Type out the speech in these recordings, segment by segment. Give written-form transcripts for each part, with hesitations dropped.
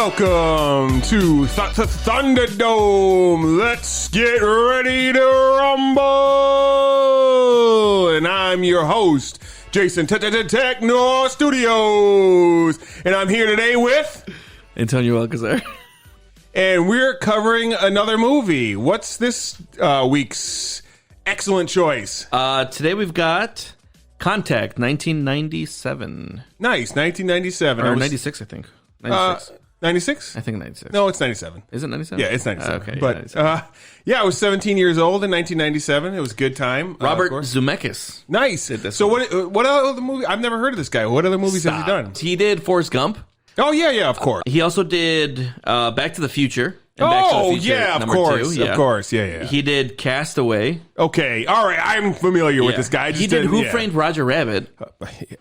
Welcome to Thunderdome. Let's get ready to rumble. And I'm your host, Jason Techno Studios. And I'm here today with Antonio Alcazar. And we're covering another movie. What's this week's excellent choice? Today we've got Contact, 1997. Nice, 1997. Or 96, I think. 96. 96? I think 96. No, it's 97. Is it 97? Yeah, it's 97. Okay. But 97. I was 17 years old in 1997. It was a good time. Robert Zemeckis. Nice. this So one. what other movie? I've never heard of this guy. What other movies has he done? He did Forrest Gump. Oh yeah, of course. He also did Back to the Future. And Back to the Future yeah, of number course. 2. Of course. Yeah. He did Castaway. Okay. All right. I'm familiar with this guy. I just He did didn't- Who Framed Roger Rabbit.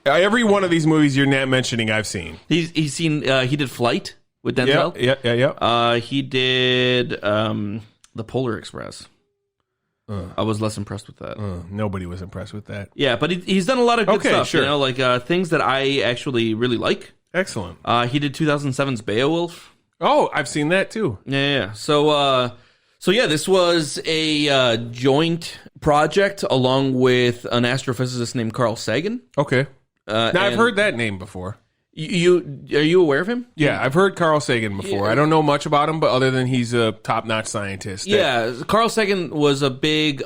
Every one of these movies you're not mentioning, I've seen. He's seen. He did Flight with Denzel. Yeah. He did The Polar Express. I was less impressed with that. Nobody was impressed with that. Yeah, but he's done a lot of good stuff. Sure. You know, like things that I actually really like. Excellent. He did 2007's Beowulf. Oh, I've seen that too. Yeah. So yeah, this was a joint project along with an astrophysicist named Carl Sagan. Okay. Now I've and heard that name before. You are you aware of him? Yeah, I've heard Carl Sagan before. I don't know much about him, but other than he's a top-notch scientist. Yeah, Carl Sagan was a big.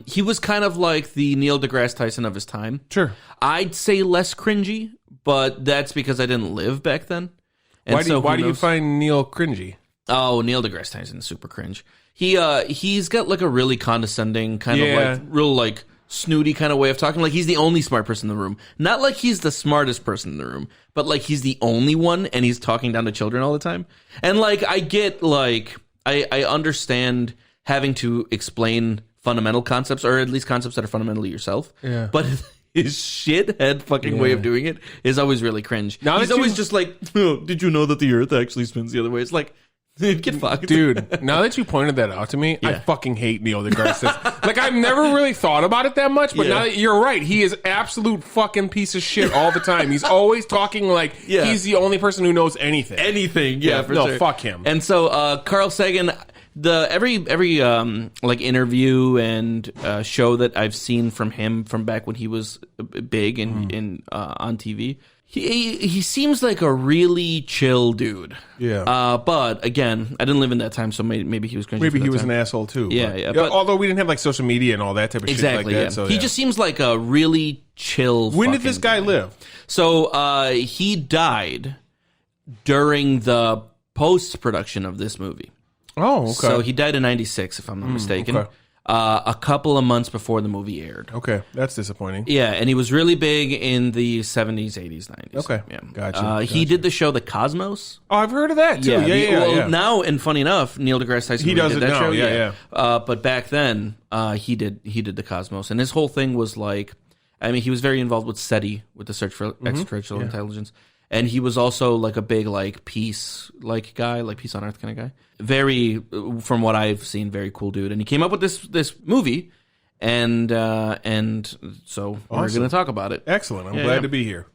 He was kind of like the Neil deGrasse Tyson of his time. Sure. I'd say less cringy, but that's because I didn't live back then. And Why do you find Neil cringy? Oh, Neil deGrasse Tyson is super cringe. He's got like a really condescending kind of like real like snooty kind of way of talking. Like he's the only smart person in the room. Not like he's the smartest person in the room, but like he's the only one and he's talking down to children all the time. And like I get like I understand having to explain fundamental concepts or at least concepts that are fundamentally yourself. Yeah. But his shithead fucking way of doing it is always really cringe. He's always just like, oh, did you know that the earth actually spins the other way? It's like, get fucked. Dude, now that you pointed that out to me, I fucking hate Neil deGrasse Tyson. Like, I've never really thought about it that much, but now that you're right, he is absolute fucking piece of shit all the time. He's always talking like he's the only person who knows anything. For sure. Fuck him. And so Carl Sagan, every like interview and show that I've seen from him from back when he was big and on TV, he seems like a really chill dude. Yeah. But again, I didn't live in that time, so maybe he was cringy. Maybe for he that was time. an asshole too. Yeah. But although we didn't have like social media and all that type of shit like that. Yeah. So he just seems like a really chill. When did this guy live? So he died during the post-production of this movie. Oh, okay. So he died in 96, if I'm not mistaken. Okay. A couple of months before the movie aired. Okay, that's disappointing. Yeah, and he was really big in the 70s, 80s, 90s. Okay, yeah. Gotcha. He did the show The Cosmos. Oh, I've heard of that too. Yeah. Now, and funny enough, Neil deGrasse Tyson He does did it that now, show. yeah. But back then, he did The Cosmos, and his whole thing was like, I mean, he was very involved with SETI, with the search for extraterrestrial intelligence. And he was also like a big like peace like guy, like peace on earth kind of guy. Very, from what I've seen, very cool dude. And he came up with this movie, and so we're going to talk about it. Excellent. I'm glad to be here.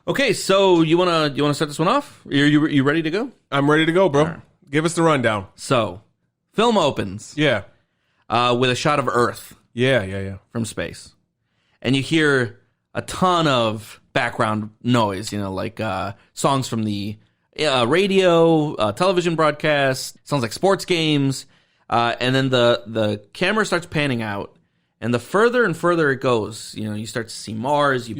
Okay, so you wanna start this one off? You ready to go? I'm ready to go, bro. Right. Give us the rundown. So, film opens. Yeah. With a shot of Earth. Yeah. From space, and you hear a ton of background noise, you know, like songs from the radio, television broadcast, sounds like sports games, and then the camera starts panning out, and the further and further it goes, you know, you start to see Mars, you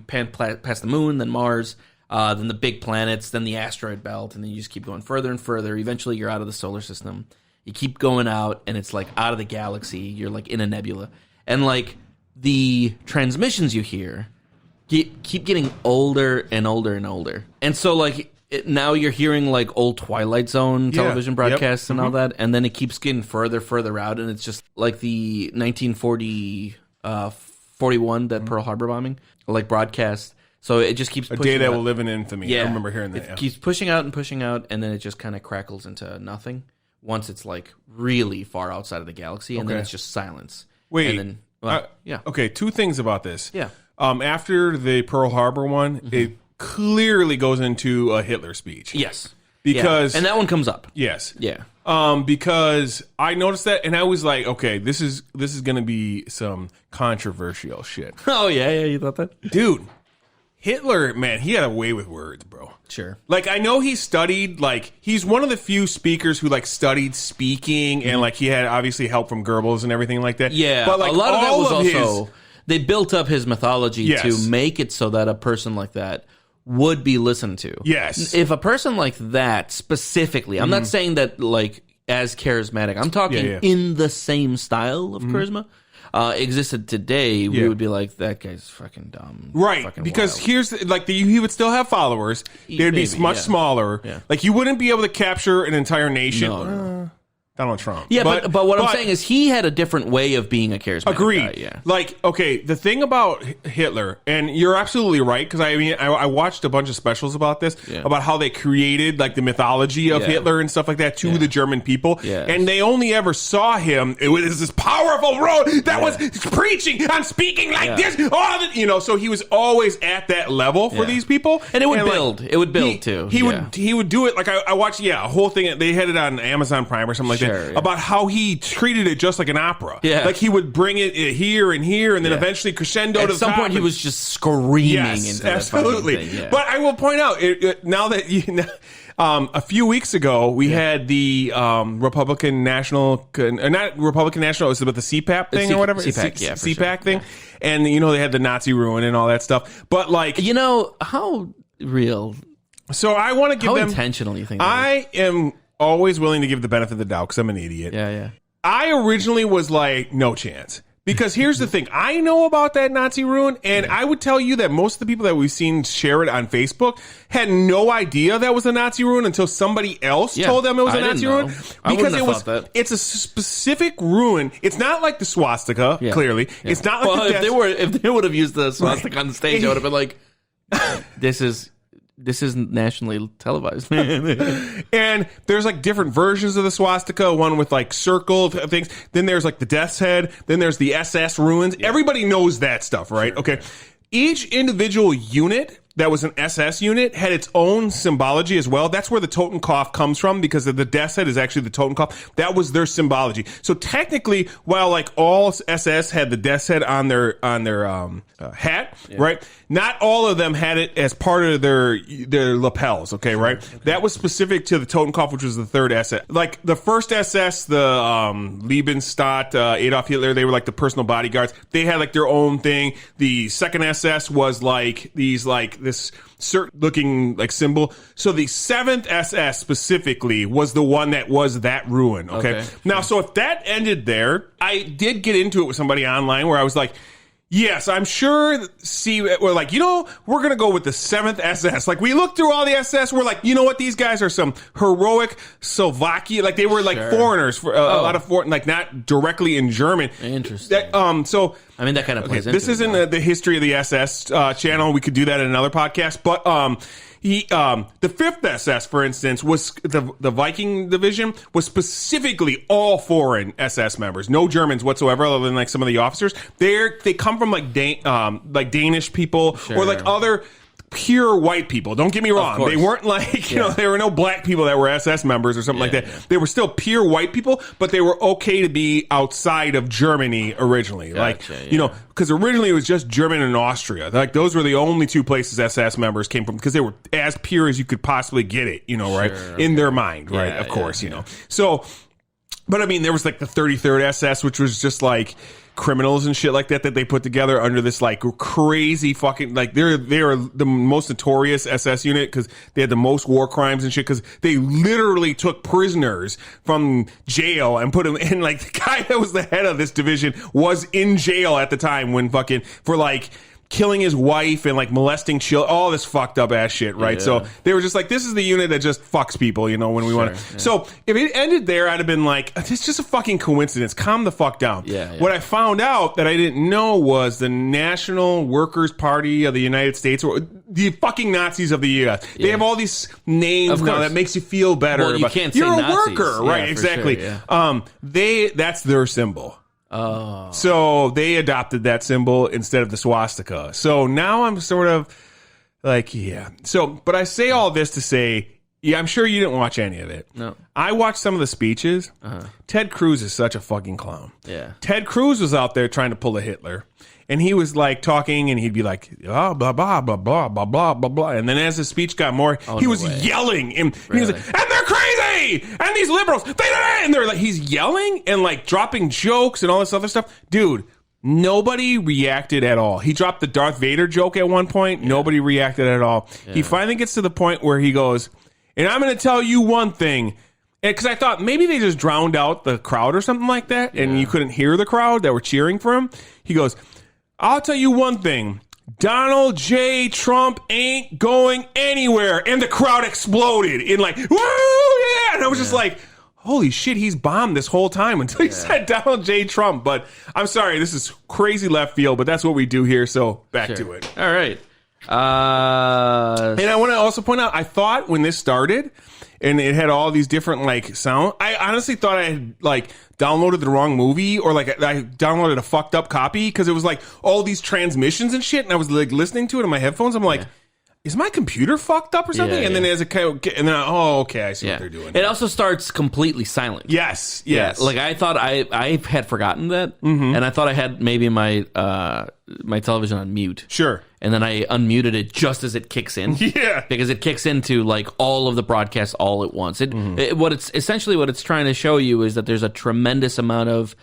pan past the moon, then Mars, then the big planets, then the asteroid belt, and then you just keep going further and further. Eventually you're out of the solar system. You keep going out, and it's like out of the galaxy. You're like in a nebula, and like the transmissions you hear keep getting older and older and older. And so, like, now you're hearing, like, old Twilight Zone television broadcasts and all that, and then it keeps getting further out, and it's just like the 1941, that Pearl Harbor bombing, like, broadcast. So it just keeps pushing A day that out. will live in infamy. Yeah. I remember hearing that. It keeps pushing out, and then it just kind of crackles into nothing once it's, like, really far outside of the galaxy, and then it's just silence. Wait. And then, Okay, two things about this. Yeah. After the Pearl Harbor one, it clearly goes into a Hitler speech. Yes. because and that one comes up. Yes. Yeah. Because I noticed that, and I was like, okay, this is going to be some controversial shit. Oh yeah, you thought that, dude. Hitler, man, he had a way with words, bro. Sure. Like, I know he studied, like, he's one of the few speakers who, like, studied speaking, and, like, he had, obviously, help from Goebbels and everything like that. Yeah, but, like, a lot of that was his, also, they built up his mythology to make it so that a person like that would be listened to. Yes. If a person like that, specifically, I'm not saying that, like, as charismatic, I'm talking in the same style of charisma, existed today, we would be like, that guy's fucking dumb. Right, fucking because wild. here's, like, he would still have followers. They'd be much smaller. Yeah. Like, you wouldn't be able to capture an entire nation. No. Donald Trump. Yeah, but what I'm saying is he had a different way of being a charismatic Agreed. guy, yeah. Like, okay, the thing about Hitler, and you're absolutely right, because I watched a bunch of specials about this, about how they created, like, the mythology of Hitler and stuff like that to the German people, and they only ever saw him, it was this powerful road that was preaching and speaking like this, so he was always at that level for these people. And it would build. Like, it would build, too. He would do it, like, I watched, a whole thing, they had it on Amazon Prime or something like that, about how he treated it just like an opera. Yeah. Like he would bring it here and here, and then eventually crescendo to the top. At some point, he was just screaming into that absolutely. Thing, But I will point out, now that a few weeks ago, we had the Republican National, not Republican National, it was about the CPAP thing or whatever. CPAC, CPAC thing. Yeah. And, they had the Nazi ruin and all that stuff. But, like... how real... So I want to give them... How intentional you think I am... always willing to give the benefit of the doubt because I'm an idiot. Yeah. I originally was like, no chance. Because here's the thing. I know about that Nazi ruin, and I would tell you that most of the people that we've seen share it on Facebook had no idea that was a Nazi ruin until somebody else told them it was a Nazi ruin. Because it's a specific ruin. It's not like the swastika, clearly. Yeah. It's not like if they would have used the swastika on the stage, I would have been like, This isn't nationally televised. And there's like different versions of the swastika, one with like circle things. Then there's like the death's head. Then there's the SS ruins. Yeah. Everybody knows that stuff, right? Sure. Okay. Each individual unit that was an SS unit had its own symbology as well. That's where the Totenkopf comes from, because the death's head is actually the Totenkopf. That was their symbology. So technically, while like all SS had the death's head on their hat, right? Not all of them had it as part of their lapels, okay, right? Okay. That was specific to the Totenkopf, which was the third SS. Like the first SS, the Liebenstadt, Adolf Hitler, they were like the personal bodyguards. They had like their own thing. The second SS was like this certain looking like symbol. So the 7th SS specifically was the one that was that ruin, okay? Now, so if that ended there, I did get into it with somebody online where I was like, yes, I'm sure. See, we're like, we're going to go with the 7th SS. Like, we looked through all the SS. We're like, you know what? These guys are some heroic Slovakia. Like, they were like foreigners for a lot of foreign, like not directly in German. Interesting. So, I mean, that kind of plays into this isn't the history of the SS channel. We could do that in another podcast. But the 5th SS, for instance, was the Viking division was specifically all foreign SS members, no Germans whatsoever, other than like some of the officers. They come from like Danish people or like other pure white people. Don't get me wrong. They weren't like, there were no black people that were SS members or something like that. Yeah. They were still pure white people, but they were okay to be outside of Germany originally. Gotcha, because originally it was just German and Austria. Like those were the only two places SS members came from, because they were as pure as you could possibly get it, right? Okay. In their mind, right? Of course, So, but I mean, there was like the 33rd SS, which was just like criminals and shit like that they put together under this like crazy fucking, like they were the most notorious SS unit because they had the most war crimes and shit, because they literally took prisoners from jail and put them in, like the guy that was the head of this division was in jail at the time when fucking for like killing his wife and like molesting children, all this fucked up ass shit, right? Yeah. So they were just like, this is the unit that just fucks people, when we want to. Yeah. So if it ended there, I'd have been like, it's just a fucking coincidence. Calm the fuck down. Yeah. What I found out that I didn't know was the National Workers' Party of the United States, or the fucking Nazis of the U.S. They have all these names now that makes you feel better. Well, you can't say Nazis. You're a worker, right? Exactly. Sure, yeah. That's their symbol. Oh. So they adopted that symbol instead of the swastika. So now I'm sort of like, yeah. So, but I say all this to say, Yeah, I'm sure you didn't watch any of it. No. I watched some of the speeches. Ted Cruz is such a fucking clown. Yeah. Ted Cruz was out there trying to pull a Hitler. And he was like talking and he'd be like, oh, blah, blah, blah, blah, blah, blah, blah, blah. And then as the speech got more, he was yelling. And he was like, and they're crazy! And these liberals, and they're like, he's yelling and like dropping jokes and all this other stuff. Dude, nobody reacted at all. He dropped the Darth Vader joke at one point. Yeah. Nobody reacted at all. Yeah. He finally gets to the point where he goes, and I'm going to tell you one thing. Because I thought maybe they just drowned out the crowd or something like that. And you couldn't hear the crowd that were cheering for him. He goes, I'll tell you one thing. Donald J. Trump ain't going anywhere. And the crowd exploded in like, woo, yeah. And I was just like, holy shit, he's bombed this whole time until he said Donald J. Trump. But I'm sorry, this is crazy left field, but that's what we do here. So back to it. All right. And I want to also point out, I thought when this started and it had all these different like sound, I honestly thought I had like downloaded the wrong movie or like I downloaded a fucked up copy because it was like all these transmissions and shit. And I was like listening to it on my headphones. I'm like, is my computer fucked up or something? And then as a and then okay, I see what they're doing. It also starts completely silent. Yes. Like I thought I had forgotten that, and I thought I had maybe my my television on mute. Sure. And then I unmuted it just as it kicks in. Yeah. Because it kicks into like all of the broadcasts all at once. What it's trying to show you is that there's a tremendous amount of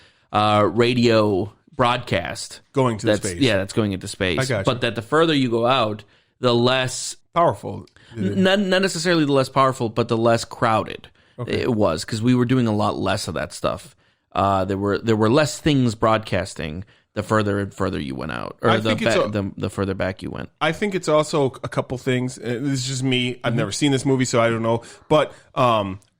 radio broadcast going to space. Yeah, that's going into space. I got you. But that the further you go out, the less powerful. Not necessarily the less powerful, but the less crowded it was, because we were doing a lot less of that stuff. There were less things broadcasting the further and further you went out, or the further back you went. I think it's also a couple things. This is just me. I've never seen this movie, so I don't know. But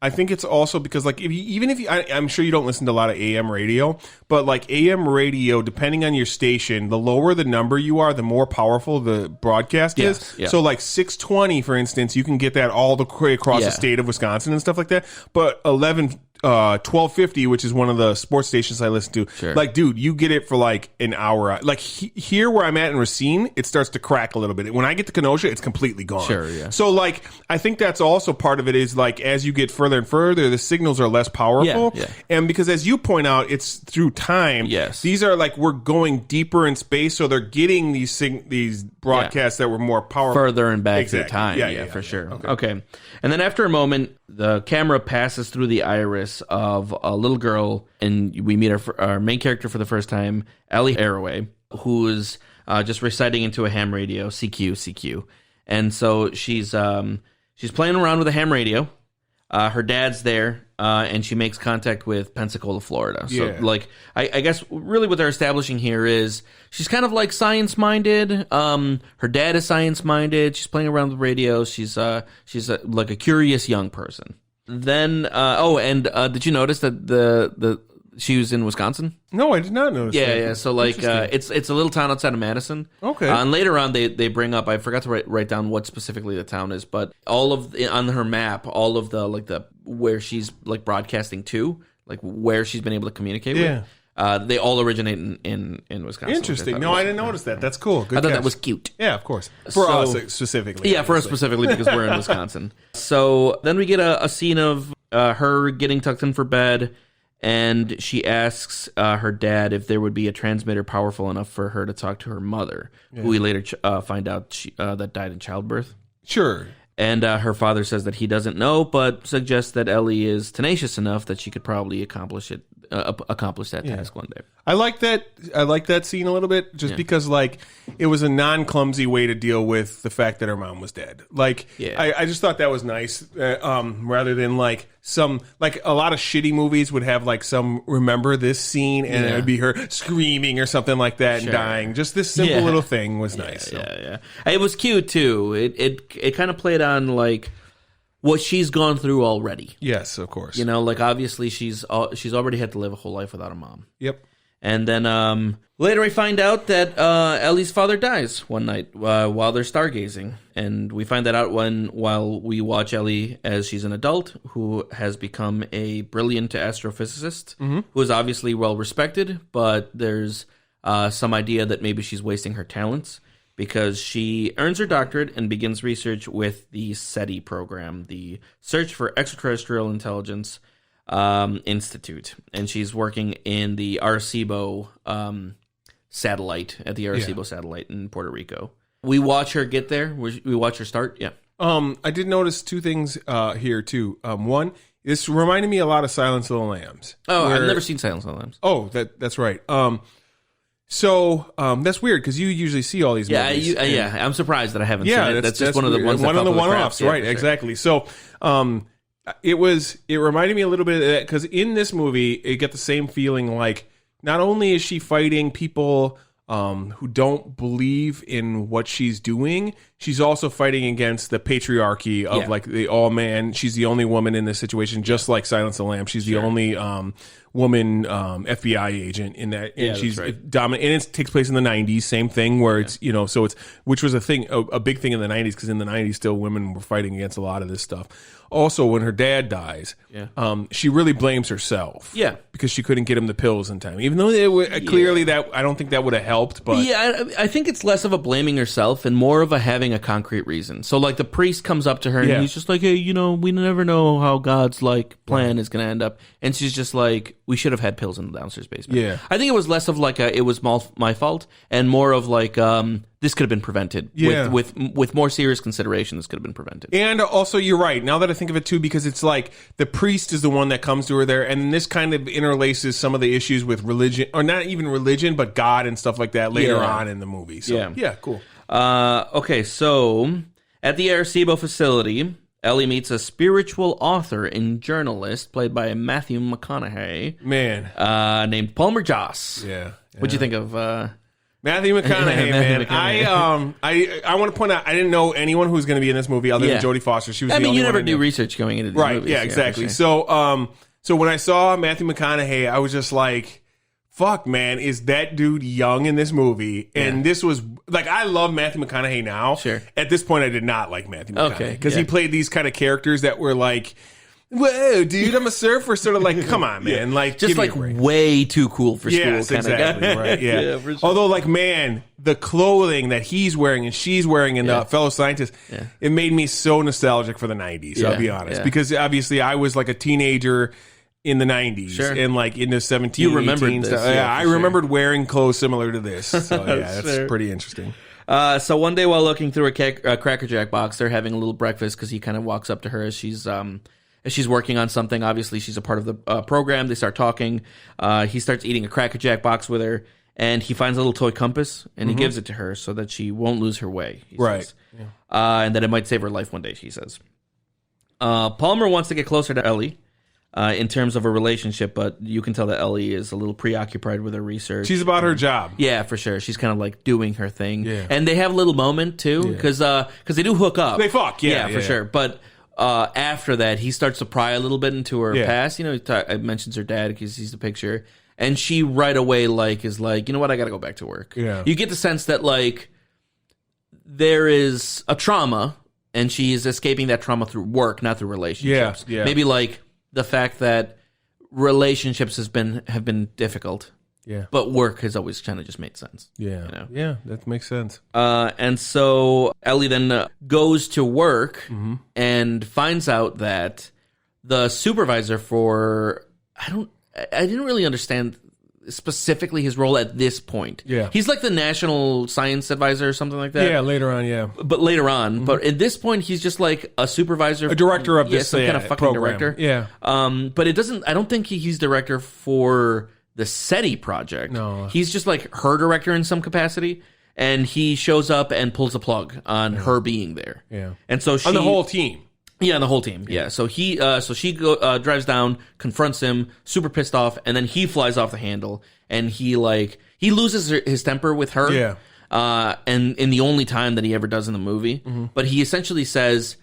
I think it's also because, like, I'm sure you don't listen to a lot of AM radio, but like AM radio, depending on your station, the lower the number you are, the more powerful the broadcast is. Yeah. So, like 620, for instance, you can get that all the way across the state of Wisconsin and stuff like that. But 1250, which is one of the sports stations I listen to, like, dude, you get it for like an hour. Like here where I'm at in Racine, it starts to crack a little bit. When I get to Kenosha, it's completely gone. Sure, yeah. So like, I think that's also part of it is like, as you get further and further, the signals are less powerful. Yeah. And because as you point out, it's through time. Yes. These are like, we're going deeper in space, so they're getting these broadcasts that were more powerful. Further and back through time. Yeah, for sure. Okay. And then after a moment, the camera passes through the iris of a little girl, and we meet our main character for the first time, Ellie Arroway, who is just reciting into a ham radio, CQ, CQ. And so she's playing around with a ham radio. Her dad's there, and she makes contact with Pensacola, Florida. So, like, I guess really what they're establishing here is she's kind of like science-minded. Her dad is science-minded. She's playing around with radio. She's like a curious young person. Then, did you notice that she was in Wisconsin? No, I did not notice. Yeah. So like, it's a little town outside of Madison. Okay. And later on, they bring up. I forgot to write down what specifically the town is, but all of on her map, all of the where she's like broadcasting to, like where she's been able to communicate with. They all originate in Wisconsin. Interesting. No, I didn't notice that. That's cool. Good I thought catch. that was cute. Yeah, of course. For us specifically. Yeah, for us specifically because we're in Wisconsin. So then we get a scene of her getting tucked in for bed, and she asks her dad if there would be a transmitter powerful enough for her to talk to her mother, who we later find out that died in childbirth. Sure. And her father says that he doesn't know, but suggests that Ellie is tenacious enough that she could probably accomplish that task one day. I like that scene a little bit, just because like it was a non-clumsy way to deal with the fact that her mom was dead. Like, I just thought that was nice, rather than like a lot of shitty movies would have like some remember this scene and it would be her screaming or something like that and dying. Just this simple little thing was nice. Yeah. It was cute too. It kind of played on like what she's gone through already. Yes, of course. You know, like obviously she's already had to live a whole life without a mom. Yep. And then later we find out that Ellie's father dies one night while they're stargazing. And we find that out while we watch Ellie as she's an adult who has become a brilliant astrophysicist, who is obviously well respected, but there's some idea that maybe she's wasting her talents. because she earns her doctorate and begins research with the SETI program, the Search for Extraterrestrial Intelligence Institute. And she's working in the Arecibo satellite, at the Arecibo satellite in Puerto Rico. We watch her get there. We watch her start. Yeah. I did notice two things here too. One, this reminded me a lot of Silence of the Lambs. Oh, I've never seen Silence of the Lambs. Oh, that's right. So that's weird because you usually see all these movies. I'm surprised that I haven't seen it. That's just one of the ones. One of the one-offs, right? Sure. Exactly. So it reminded me a little bit of that because in this movie, it get the same feeling like not only is she fighting people who don't believe in what she's doing, she's also fighting against the patriarchy of like the all man. She's the only woman in this situation, just like Silence of the Lambs. She's the only woman FBI agent in that, and she's dominant. And it takes place in the 90s, same thing where it's so it's which was a big thing in the 90s because in the 90s still women were fighting against a lot of this stuff. Also, when her dad dies, she really blames herself. Yeah, because she couldn't get him the pills in time. Even though it was, clearly that I don't think that would have helped. But I think it's less of a blaming herself and more of a having a concrete reason. So like the priest comes up to her and he's just like, hey, we never know how God's like plan is going to end up, and she's just like, we should have had pills in the downstairs basement. Yeah, I think it was less of like it was my fault and more of like this could have been prevented. Yeah. With more serious consideration, this could have been prevented. And also, you're right. Now that I think of it too, because it's like the priest is the one that comes to her there, and this kind of interlaces some of the issues with religion, or not even religion, but God and stuff like that later on in the movie. So, yeah, cool. Okay, so at the Arecibo facility, Ellie meets a spiritual author and journalist played by Matthew McConaughey. Named Palmer Joss. Yeah. What'd you think of Matthew McConaughey, man. I want to point out, I didn't know anyone who was going to be in this movie other than Jodie Foster. She was the only one. You never do research going into these movies. Yeah, exactly. Sure. So when I saw Matthew McConaughey, I was just like, fuck, man, is that dude young in this movie? And this was, like, I love Matthew McConaughey now. Sure. At this point, I did not like Matthew McConaughey. Because he played these kind of characters that were like, whoa, dude, I'm a surfer. Sort of like, come on, man. Like, just like way too cool for school. Yes, exactly. Right. Yeah. Sure. Although, like, man, the clothing that he's wearing and she's wearing and the fellow scientist, it made me so nostalgic for the 90s, I'll be honest. Because obviously I was like a teenager in the 90s and like in the 17, you remembered 18 this, stuff. I remembered wearing clothes similar to this. So that's pretty interesting. So one day while looking through a Cracker Jack box, they're having a little breakfast because he kind of walks up to her as she's working on something. Obviously, she's a part of the program. They start talking. He starts eating a Cracker Jack box with her, and he finds a little toy compass, and he gives it to her so that she won't lose her way. He says. And that it might save her life one day, she says. Palmer wants to get closer to Ellie in terms of a relationship, but you can tell that Ellie is a little preoccupied with her research. She's about her job. Yeah, for sure. She's kind of like doing her thing. Yeah. And they have a little moment, too, because they do hook up. They fuck, yeah. For sure. But after that, he starts to pry a little bit into her past. He mentions her dad because he's the picture. And she right away is like, you know what, I got to go back to work. Yeah. You get the sense that like there is a trauma and she is escaping that trauma through work, not through relationships. Yeah. Maybe like the fact that relationships have been difficult. Yeah. But work has always kind of just made sense. Yeah. Yeah, that makes sense. And so Ellie then goes to work and finds out that the supervisor for I didn't really understand specifically his role at this point. Yeah. He's like the national science advisor or something like that. Yeah, later on, yeah. But later on. But at this point, he's just like a supervisor. A director of this some kind of fucking program. Director. Yeah. But I don't think he's director for the SETI project. No. He's just like her director in some capacity. And he shows up and pulls the plug on her being there. Yeah. And so on the whole team. Yeah, the whole team. Yeah. So she drives down, confronts him, super pissed off, and then he flies off the handle, and he loses his temper with her. Yeah. And in the only time that he ever does in the movie, but he essentially says,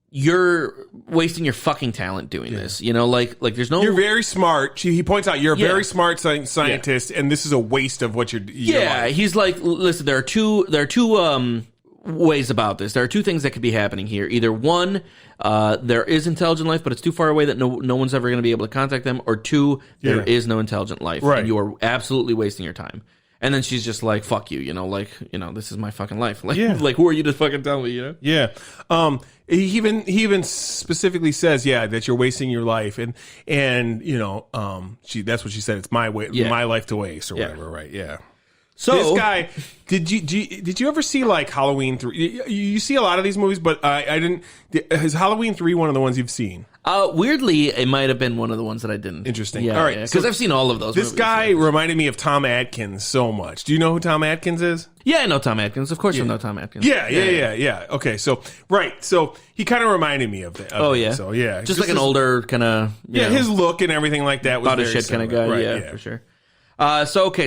"You're wasting your fucking talent doing this." Like there's no. You're very smart. He points out you're a very smart scientist, and this is a waste of what you're. Like. He's like, listen, there are two ways about this. There are two things that could be happening here. Either one, there is intelligent life, but it's too far away that no one's ever going to be able to contact them. Or two, there is no intelligent life. Right. And you are absolutely wasting your time. And then she's just like, fuck you, this is my fucking life. Like, like, who are you to fucking tell me, Yeah. He even specifically says, that you're wasting your life. And that's what she said. It's my life to waste or whatever. Right. Yeah. So this guy, did you ever see like Halloween 3? You see a lot of these movies, but I didn't. Is Halloween 3 one of the ones you've seen? Weirdly, it might have been one of the ones that I didn't. Interesting. Yeah, all right, because I've seen all of those. This guy reminded me of Tom Atkins so much. Do you know who Tom Atkins is? Yeah, I know Tom Atkins. Of course, I know Tom Atkins. Yeah. Okay, so he kind of reminded me of that. So just like an older kind of his look and everything like that was about very a shit kind of guy. Right, for sure.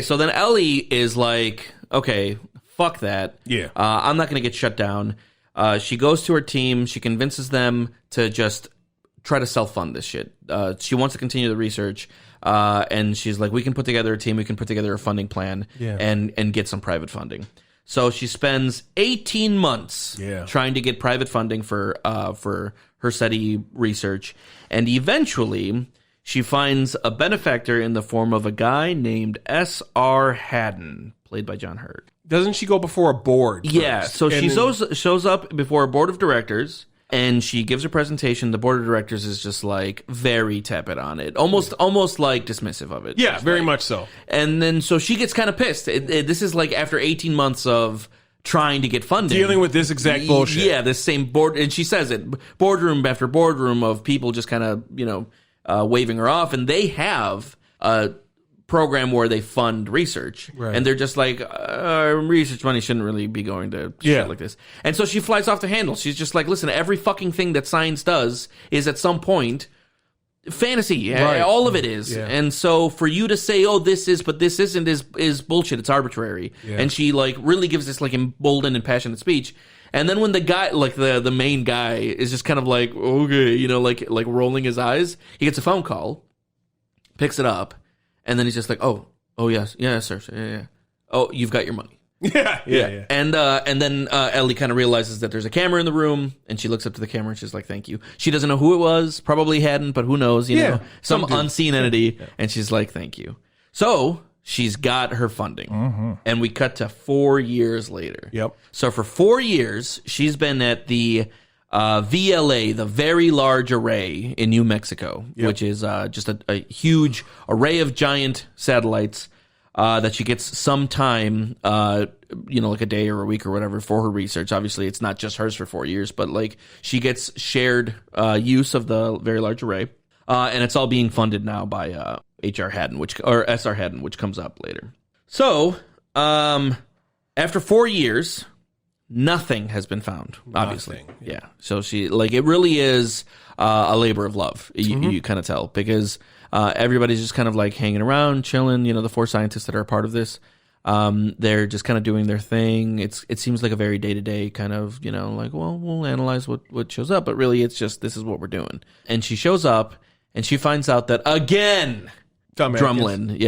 So then Ellie is like, okay, fuck that. Yeah. I'm not going to get shut down. She goes to her team. She convinces them to just try to self-fund this shit. She wants to continue the research. And she's like, we can put together a team. We can put together a funding plan and get some private funding. So she spends 18 months trying to get private funding for her SETI research. And eventually she finds a benefactor in the form of a guy named S.R. Haddon, played by John Hurt. Doesn't she go before a board? Yeah, so she shows up before a board of directors, and she gives a presentation. The board of directors is just like very tepid on it, almost like dismissive of it. Yeah, very much so. And then so she gets kind of pissed. This is like after 18 months of trying to get funding, dealing with this exact bullshit. Yeah, this same board, and she says it, boardroom after boardroom of people just kind of waving her off, and they have a program where they fund research, and they're just like, research money shouldn't really be going to shit like this. And so she flies off the handle. She's just like, listen, every fucking thing that science does is at some point fantasy. All of it is. And so for you to say, oh, this is, but this isn't, is bullshit. It's arbitrary. And she like really gives this like emboldened and passionate speech. And then when the guy, like the main guy, is just kind of like, okay, like rolling his eyes, he gets a phone call, picks it up, and then he's just like, oh yes, sir, yeah. Oh, you've got your money. Yeah. And then Ellie kind of realizes that there's a camera in the room, and she looks up to the camera and she's like, thank you. She doesn't know who it was, probably hadn't, but who knows, some unseen entity, and she's like, thank you. So she's got her funding, and we cut to 4 years later. Yep. So for 4 years, she's been at the VLA, the Very Large Array in New Mexico, which is just a huge array of giant satellites that she gets some time, like a day or a week or whatever for her research. Obviously, it's not just hers for 4 years, but like she gets shared use of the Very Large Array, and it's all being funded now by S.R. Haddon, which comes up later. So after 4 years, nothing has been found, obviously. Yeah. So she, like, it really is a labor of love. You kind of tell, because everybody's just kind of like hanging around, chilling. The 4 scientists that are a part of this, they're just kind of doing their thing. It seems like a very day-to-day kind of, like, well, we'll analyze what shows up, but really it's just, this is what we're doing. And she shows up and she finds out that, again, Drumlin,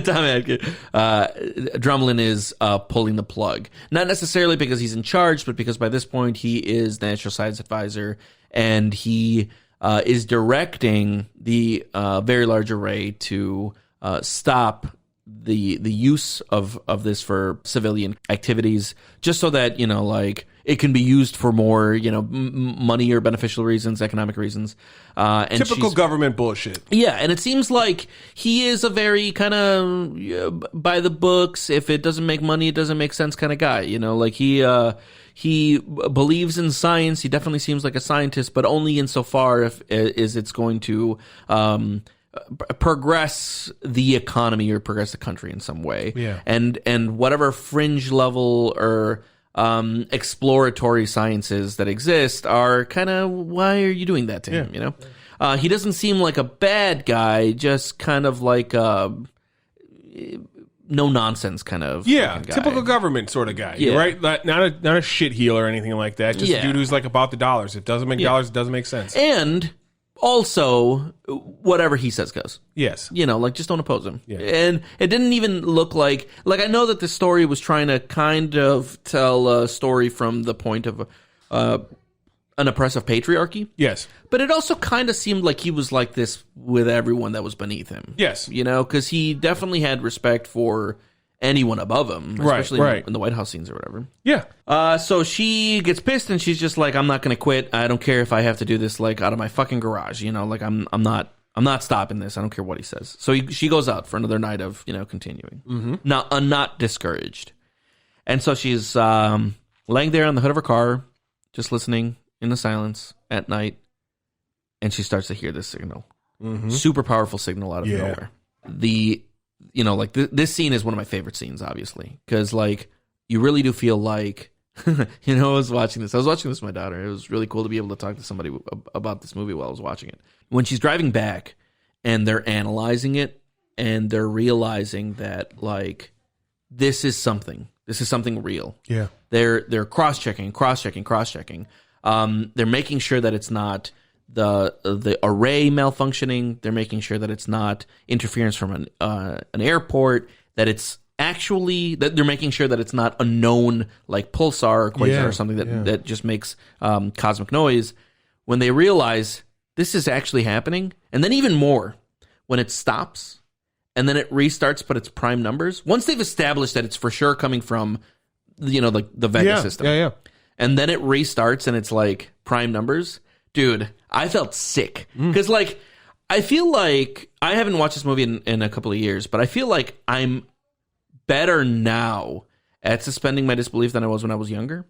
Tom Atkins. Drumlin is pulling the plug. Not necessarily because he's in charge, but because by this point he is the National Science Advisor, and he is directing the Very Large Array to stop the use of this for civilian activities, just so that it can be used for more money or beneficial reasons, economic reasons. And typical government bullshit. Yeah, and it seems like he is a very kind of by the books. If it doesn't make money, it doesn't make sense kind of guy. Like he believes in science. He definitely seems like a scientist, but only insofar as it's going to progress the economy or progress the country in some way. Yeah. And whatever fringe level or exploratory sciences that exist are kind of, why are you doing that to him? He doesn't seem like a bad guy, just kind of like no nonsense kind of guy. Typical government sort of guy, right? Not a shit heel or anything like that. Just a dude who's like about the dollars. It doesn't make dollars. It doesn't make sense. And also, whatever he says goes. Yes. Just don't oppose him. Yeah. And it didn't even look like I know that the story was trying to kind of tell a story from the point of an oppressive patriarchy. Yes. But it also kind of seemed like he was like this with everyone that was beneath him. Yes. Because he definitely had respect for anyone above him, especially in the White House scenes or whatever. Yeah. So she gets pissed and she's just like, I'm not going to quit. I don't care if I have to do this like out of my fucking garage. Like I'm not stopping this. I don't care what he says. So she goes out for another night of continuing. Mm-hmm. Not discouraged. And so she's laying there on the hood of her car, just listening in the silence at night, and she starts to hear this signal. Mm-hmm. Super powerful signal out of nowhere. This scene is one of my favorite scenes, obviously, because like you really do feel like, I was watching this with my daughter. It was really cool to be able to talk to somebody about this movie while I was watching it. When she's driving back and they're analyzing it and they're realizing that like this is something real. Yeah. They're cross-checking. They're making sure that it's not the array malfunctioning. They're making sure that it's not interference from an airport, that it's actually that they're making sure that it's not a known like pulsar or quasar or something that just makes cosmic noise. When they realize this is actually happening, and then even more when it stops and then it restarts, but it's prime numbers. Once they've established that it's for sure coming from like the Vega system, and then it restarts and it's like prime numbers. Dude, I felt sick because like I feel like I haven't watched this movie in a couple of years, but I feel like I'm better now at suspending my disbelief than I was when I was younger.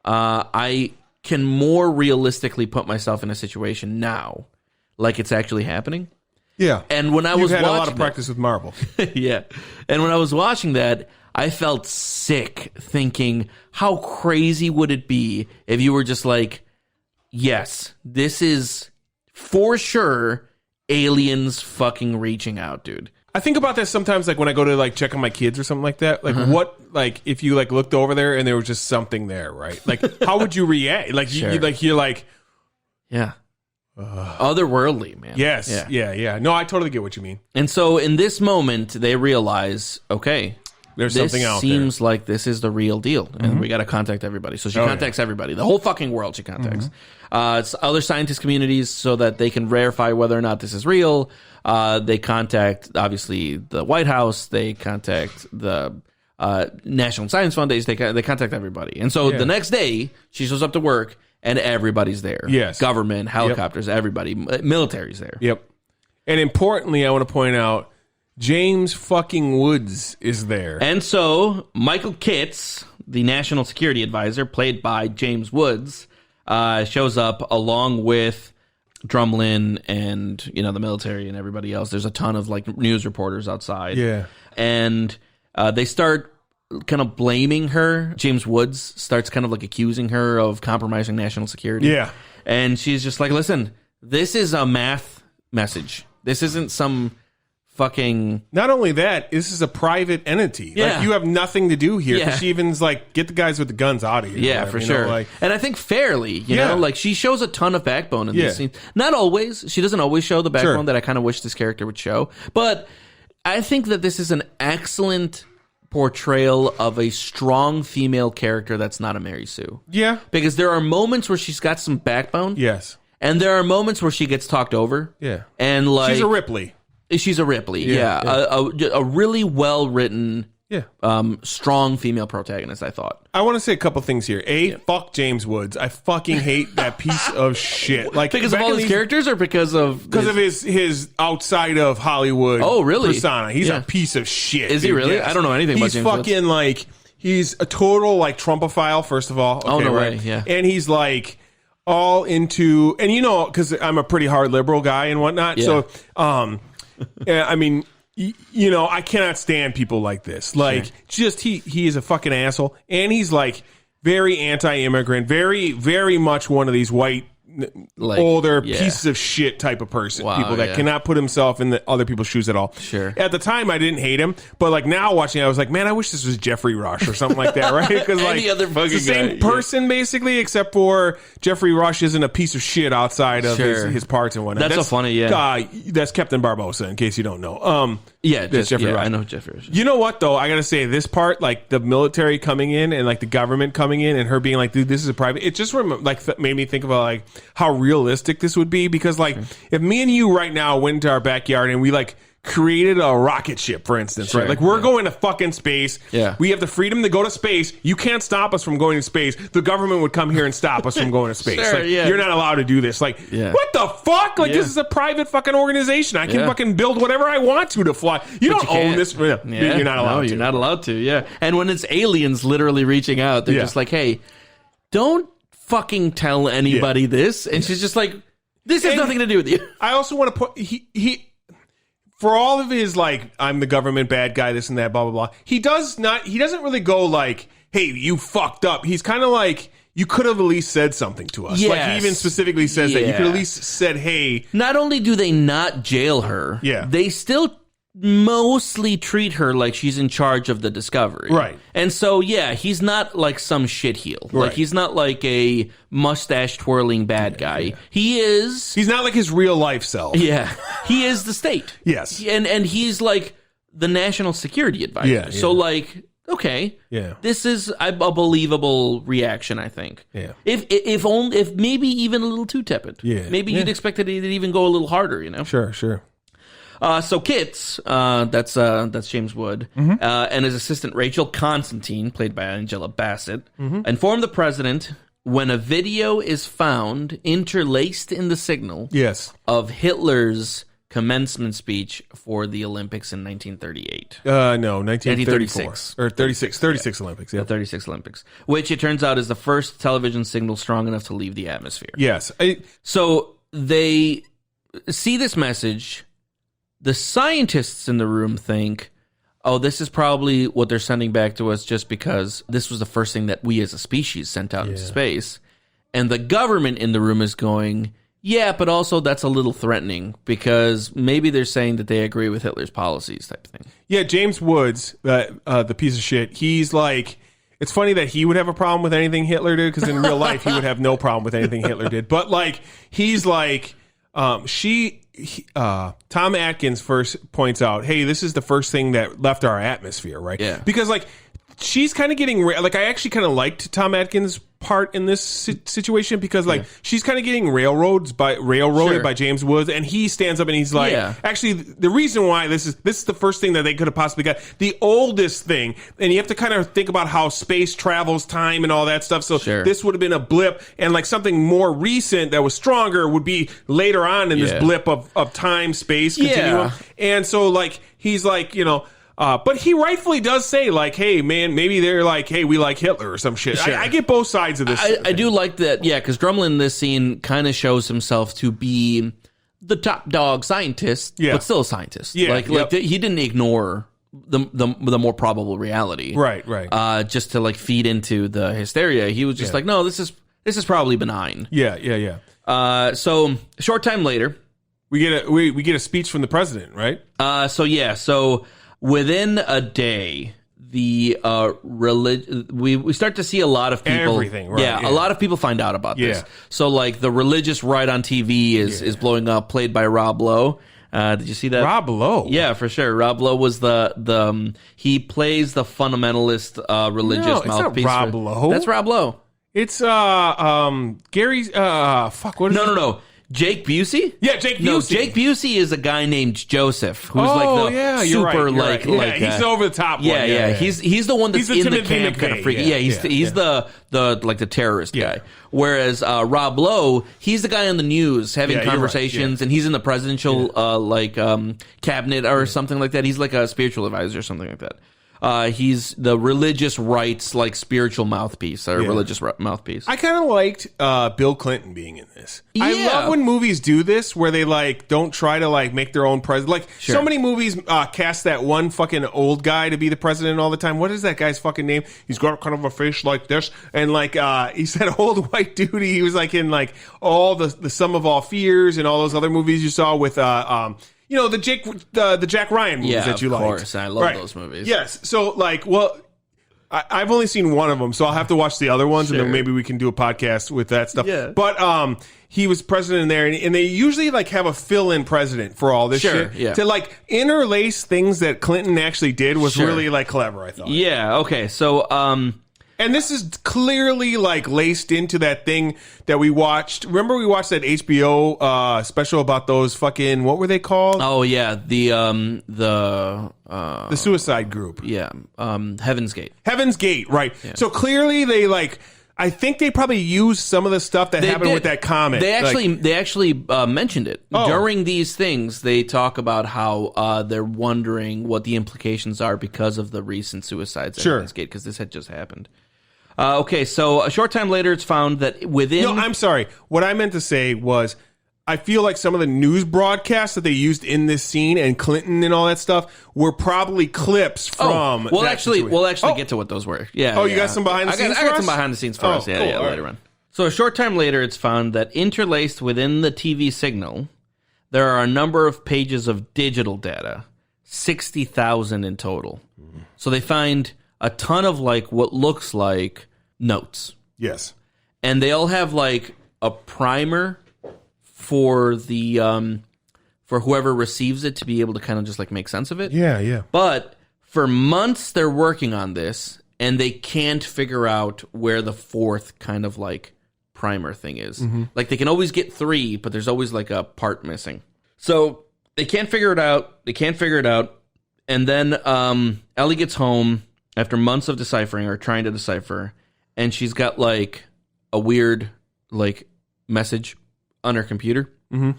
I can more realistically put myself in a situation now like it's actually happening. Yeah. And when I was had watching a lot of practice with Marvel. Yeah. And when I was watching that, I felt sick thinking, how crazy would it be if you were just like, yes, this is for sure aliens fucking reaching out, dude. I think about that sometimes, like when I go to like check on my kids or something like that. Like what, like if you like looked over there and there was just something there, right? Like how would you react? Like Sure. you're like, yeah, otherworldly, man. Yes, yeah. No, I totally get what you mean. And so in this moment, they realize, okay, there's something out there. Seems like this is the real deal, and we got to contact everybody. So she contacts everybody, the whole fucking world. She contacts it's other scientist communities so that they can verify whether or not this is real. They contact obviously the White House. They contact the National Science Foundation. They contact everybody. And so the next day, she shows up to work, and everybody's there. Yes, government, helicopters, everybody, military's there. Yep. And importantly, I want to point out, James fucking Woods is there. And so Michael Kitts, the national security advisor, played by James Woods, shows up along with Drumlin and the military and everybody else. There's a ton of like news reporters outside. Yeah. And they start kind of blaming her. James Woods starts kind of like accusing her of compromising national security. Yeah. And she's just like, listen, this is a math message. This isn't some fucking... Not only that, this is a private entity. Yeah. Like, you have nothing to do here. Yeah. She even's like, get the guys with the guns out of here. Yeah, for sure. And I think fairly, you know, like she shows a ton of backbone in this scene. Not always. She doesn't always show the backbone that I kind of wish this character would show. But I think that this is an excellent portrayal of a strong female character that's not a Mary Sue. Yeah. Because there are moments where she's got some backbone. Yes. And there are moments where she gets talked over. Yeah. And like... She's a Ripley. She's a Ripley, a really well-written, strong female protagonist, I thought. I want to say a couple things here. Fuck James Woods. I fucking hate that piece of shit. Like because of all his characters or because of his outside of Hollywood persona. He's a piece of shit. Is he really? Yes. I don't know anything about James Woods. He's fucking like, he's a total like Trumpophile, first of all. Okay, way, yeah. And he's like all into, and because I'm a pretty hard liberal guy and whatnot, so I mean, I cannot stand people like this. Like, he is a fucking asshole, and he's like very anti-immigrant, very, very much one of these white, like, older pieces of shit type of person. Wow, people that cannot put himself in the other people's shoes at all. Sure. At the time, I didn't hate him, but like now watching it, I was like, man, I wish this was Jeffrey Rush or something like that, right? Because like any other fucking it's the same person basically, except for Jeffrey Rush isn't a piece of shit outside of his parts and whatnot. That's so funny, that's Captain Barbosa, in case you don't know. That's Jeffrey Rush. I know Jeffrey Rush. You know what though? I gotta say, this part, like the military coming in and like the government coming in and her being like, dude, this is a private. It just made me think about like how realistic this would be, because like if me and you right now went into our backyard and we like created a rocket ship, for instance, right? Like, we're going to fucking space. Yeah. We have the freedom to go to space. You can't stop us from going to space. The government would come here and stop us from going to space. Like, you're not allowed to do this. Like, what the fuck? Like, this is a private fucking organization. I can fucking build whatever I want to fly. You don't own this. You're not allowed to. You're not allowed to, yeah. And when it's aliens literally reaching out, they're just like, hey, don't fucking tell anybody this. And she's just like, this has nothing to do with you. I also want to put, he for all of his, like, I'm the government bad guy, this and that, blah, blah, blah, he doesn't really go like, hey, you fucked up. He's kind of like, you could have at least said something to us. Yes. Like, he even specifically says that. You could at least said, hey. Not only do they not jail her, they still mostly treat her like she's in charge of the discovery. Right. And so, he's not like some shitheel. Like, he's not like a mustache twirling bad guy. Yeah. He's not like his real life self. Yeah. He is the state. Yes. And he's like the national security advisor. Yeah. So, like, okay. Yeah. This is a believable reaction, I think. Yeah. If maybe even a little too tepid. Yeah. Maybe you'd expect it to even go a little harder, you know? Sure. So Kits, that's James Wood, and his assistant Rachel Constantine, played by Angela Bassett, informed the president when a video is found interlaced in the signal of Hitler's commencement speech for the Olympics in 1938. No, 1936. Or 36 Olympics. Yeah. The 36 Olympics, which it turns out is the first television signal strong enough to leave the atmosphere. Yes. So they see this message. The scientists in the room think, oh, this is probably what they're sending back to us just because this was the first thing that we as a species sent out into space. And the government in the room is going, yeah, but also that's a little threatening because maybe they're saying that they agree with Hitler's policies type of thing. Yeah, James Woods, the piece of shit, he's like, it's funny that he would have a problem with anything Hitler did because in real life he would have no problem with anything Hitler did. But, like, he's like, Tom Atkins first points out, hey, this is the first thing that left our atmosphere, right? Yeah. Because, like, she's kind of getting, like, I actually kind of liked Tom Atkins' part in this situation because, like, she's kind of getting railroaded by James Woods, and he stands up and he's like, actually, the reason why this is the first thing that they could have possibly got, the oldest thing, and you have to kind of think about how space travels time and all that stuff, so this would have been a blip, and, like, something more recent that was stronger would be later on in this blip of time, space continuum, and so, like, he's like, you know, but he rightfully does say, like, hey, man, maybe they're like, hey, we like Hitler or some shit. I get both sides of this. I do like that, because Drumlin in this scene kind of shows himself to be the top dog scientist, but still a scientist. Yeah, like he didn't ignore the more probable reality. Right. Just to, like, feed into the hysteria. He was just like, no, this is probably benign. Yeah. So, a short time later, we get a speech from the president, right? So within a day, the we start to see a lot of people. Everything, right? A lot of people find out about this. So, like, the religious right on TV is blowing up, played by Rob Lowe. Did you see that? Rob Lowe? Yeah, for sure. Rob Lowe was he plays the fundamentalist religious mouthpiece. It's not Rob Lowe. That's Rob Lowe. It's Gary's what is it? No. Jake Busey? Yeah, Jake Busey. No, Jake Busey is a guy named Joseph, who's like the super right. like he's the over the top one. Yeah. He's the one that's in the camp kind of freaky. He's the like the terrorist guy. Whereas Rob Lowe, he's the guy on the news having conversations, and he's in the presidential cabinet or something like that. He's like a spiritual advisor or something like that. He's the religious rights, like, spiritual mouthpiece or religious mouthpiece. I kind of liked Bill Clinton being in this. I love when movies do this where they, like, don't try to, like, make their own president. Like, so many movies cast that one fucking old guy to be the president all the time. What is that guy's fucking name? He's got kind of a face like this. And, like, he's that old white dude. He was, like, in, like, all the Sum of All Fears and all those other movies you saw with you know, the Jack Ryan movies that you liked. Yeah, of course. I love those movies. Yes. So, like, well, I've only seen one of them, so I'll have to watch the other ones, and then maybe we can do a podcast with that stuff. Yeah. But he was president in there, and they usually, like, have a fill-in president for all this shit. Yeah. To, like, interlace things that Clinton actually did was really, like, clever, I thought. Yeah, okay. So, And this is clearly like laced into that thing that we watched. Remember we watched that HBO special about those fucking, what were they called? Oh yeah, the suicide group. Yeah, Heaven's Gate. Heaven's Gate, right. Yeah. So clearly they like, I think they probably used some of the stuff that happened with that comic. They actually mentioned it. During these things. They talk about how they're wondering what the implications are because of the recent suicides at Heaven's Gate, because this had just happened. Okay, so a short time later, it's found that within... No, I'm sorry. What I meant to say was, I feel like some of the news broadcasts that they used in this scene and Clinton and all that stuff were probably clips from... We'll actually get to what those were. Yeah. Oh, you got some behind the scenes for us? I got some behind the scenes for us. Yeah, cool. Later on. So a short time later, it's found that interlaced within the TV signal, there are a number of pages of digital data, 60,000 in total. Mm-hmm. So they find a ton of like what looks like notes. Yes. And they all have like a primer for the for whoever receives it to be able to kind of just like make sense of it. Yeah. But for months they're working on this and they can't figure out where the fourth kind of like primer thing is. Mm-hmm. Like they can always get 3, but there's always like a part missing. So they can't figure it out. And then Ellie gets home after months of deciphering or trying to decipher, and she's got like a weird like message on her computer. Mm-hmm. And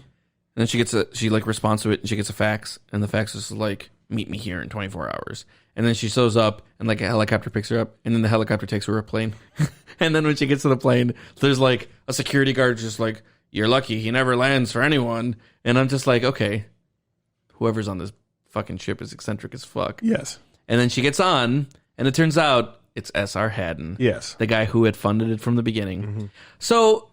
then she like responds to it, and she gets a fax, and the fax is like, meet me here in 24 hours. And then she shows up, and like a helicopter picks her up, and then the helicopter takes her to a plane. And then when she gets to the plane, there's like a security guard just like, you're lucky he never lands for anyone. And I'm just like, okay, whoever's on this fucking ship is eccentric as fuck. Yes. And then she gets on, and it turns out it's S.R. Haddon. Yes. The guy who had funded it from the beginning. Mm-hmm. So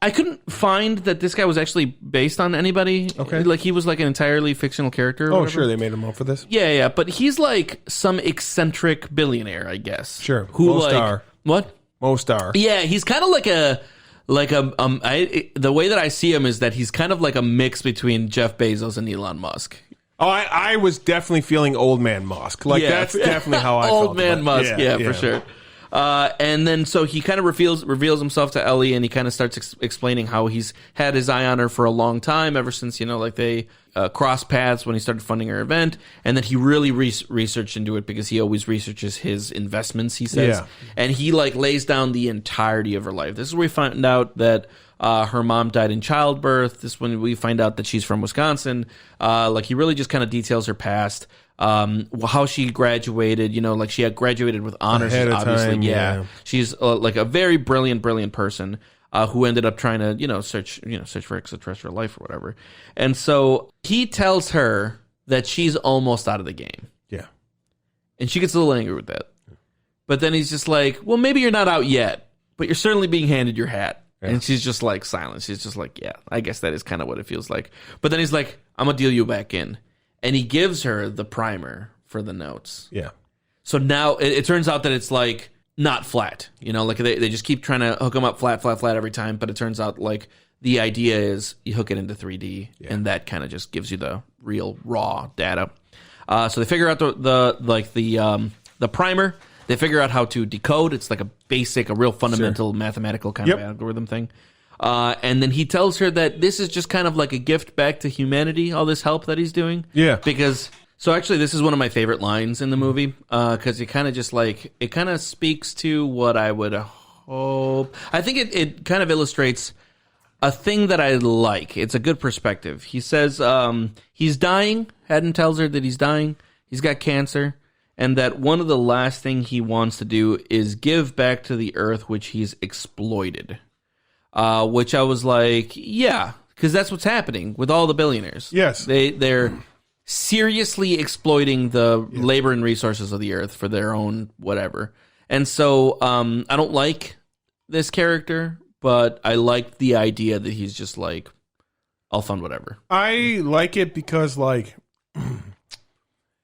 I couldn't find that this guy was actually based on anybody. Okay. Like he was like an entirely fictional character. Oh, sure. They made him up for this. Yeah. But he's like some eccentric billionaire, I guess. Sure. Who Mo-Star. What? Mo-Star. Yeah. He's kind of like the way that I see him is that he's kind of like a mix between Jeff Bezos and Elon Musk. Oh, I was definitely feeling old man Musk. Like that's definitely how I felt. Old man Musk, yeah, for sure. And then so he kind of reveals himself to Ellie, and he kind of starts explaining how he's had his eye on her for a long time, ever since like they crossed paths when he started funding her event, and that he really researched into it because he always researches his investments. He says, and he like lays down the entirety of her life. This is where we find out that her mom died in childbirth. This is when we find out that she's from Wisconsin. Like he really just kind of details her past. How she graduated, like she had graduated with honors, obviously. Time, yeah. She's like a very brilliant person who ended up trying to, search for extraterrestrial life or whatever. And so he tells her that she's almost out of the game. Yeah. And she gets a little angry with that. But then he's just like, well, maybe you're not out yet, but you're certainly being handed your hat. Yeah. And she's just like silent. She's just like, yeah, I guess that is kind of what it feels like. But then he's like, I'm going to deal you back in. And he gives her the primer for the notes. Yeah. So now it turns out that it's like not flat. Like they just keep trying to hook them up flat every time. But it turns out like the idea is you hook it into 3D, and that kind of just gives you the real raw data. So they figure out the primer. They figure out how to decode. It's like a real fundamental mathematical kind of algorithm thing. And then he tells her that this is just kind of like a gift back to humanity, all this help that he's doing. Yeah. So actually, this is one of my favorite lines in the movie, because it kind of just like, it kind of speaks to what I would hope. I think it kind of illustrates a thing that I like. It's a good perspective. He says he's dying. Haddon tells her that he's dying. He's got cancer. And that one of the last things he wants to do is give back to the earth which he's exploited. Which I was like, yeah, because that's what's happening with all the billionaires. Yes. They're seriously exploiting the labor and resources of the earth for their own whatever. And so I don't like this character, but I like the idea that he's just like, I'll fund whatever. I like it because like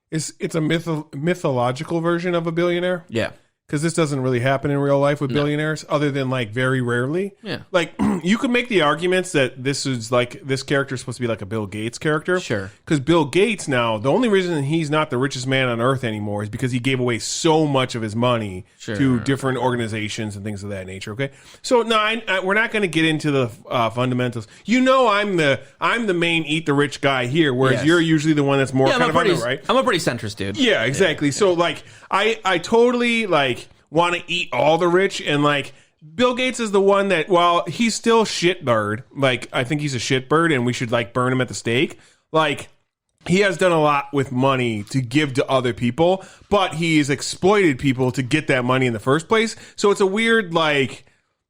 it's a mythological version of a billionaire. Yeah. because this doesn't really happen in real life with billionaires, other than like very rarely. Yeah. Like you could make the arguments that this is like this character is supposed to be like a Bill Gates character. Sure. Because Bill Gates now, the only reason he's not the richest man on earth anymore is because he gave away so much of his money to different organizations and things of that nature. Okay. So no, we're not going to get into the fundamentals. You know, I'm the main eat the rich guy here, whereas you're usually the one that's more kind of on the right. I'm a pretty centrist dude. Yeah, exactly. Yeah. So like I totally like want to eat all the rich, and like Bill Gates is the one that, while he's still shitbird, like I think he's a shitbird and we should like burn him at the stake. Like he has done a lot with money to give to other people, but he's exploited people to get that money in the first place. So it's a weird like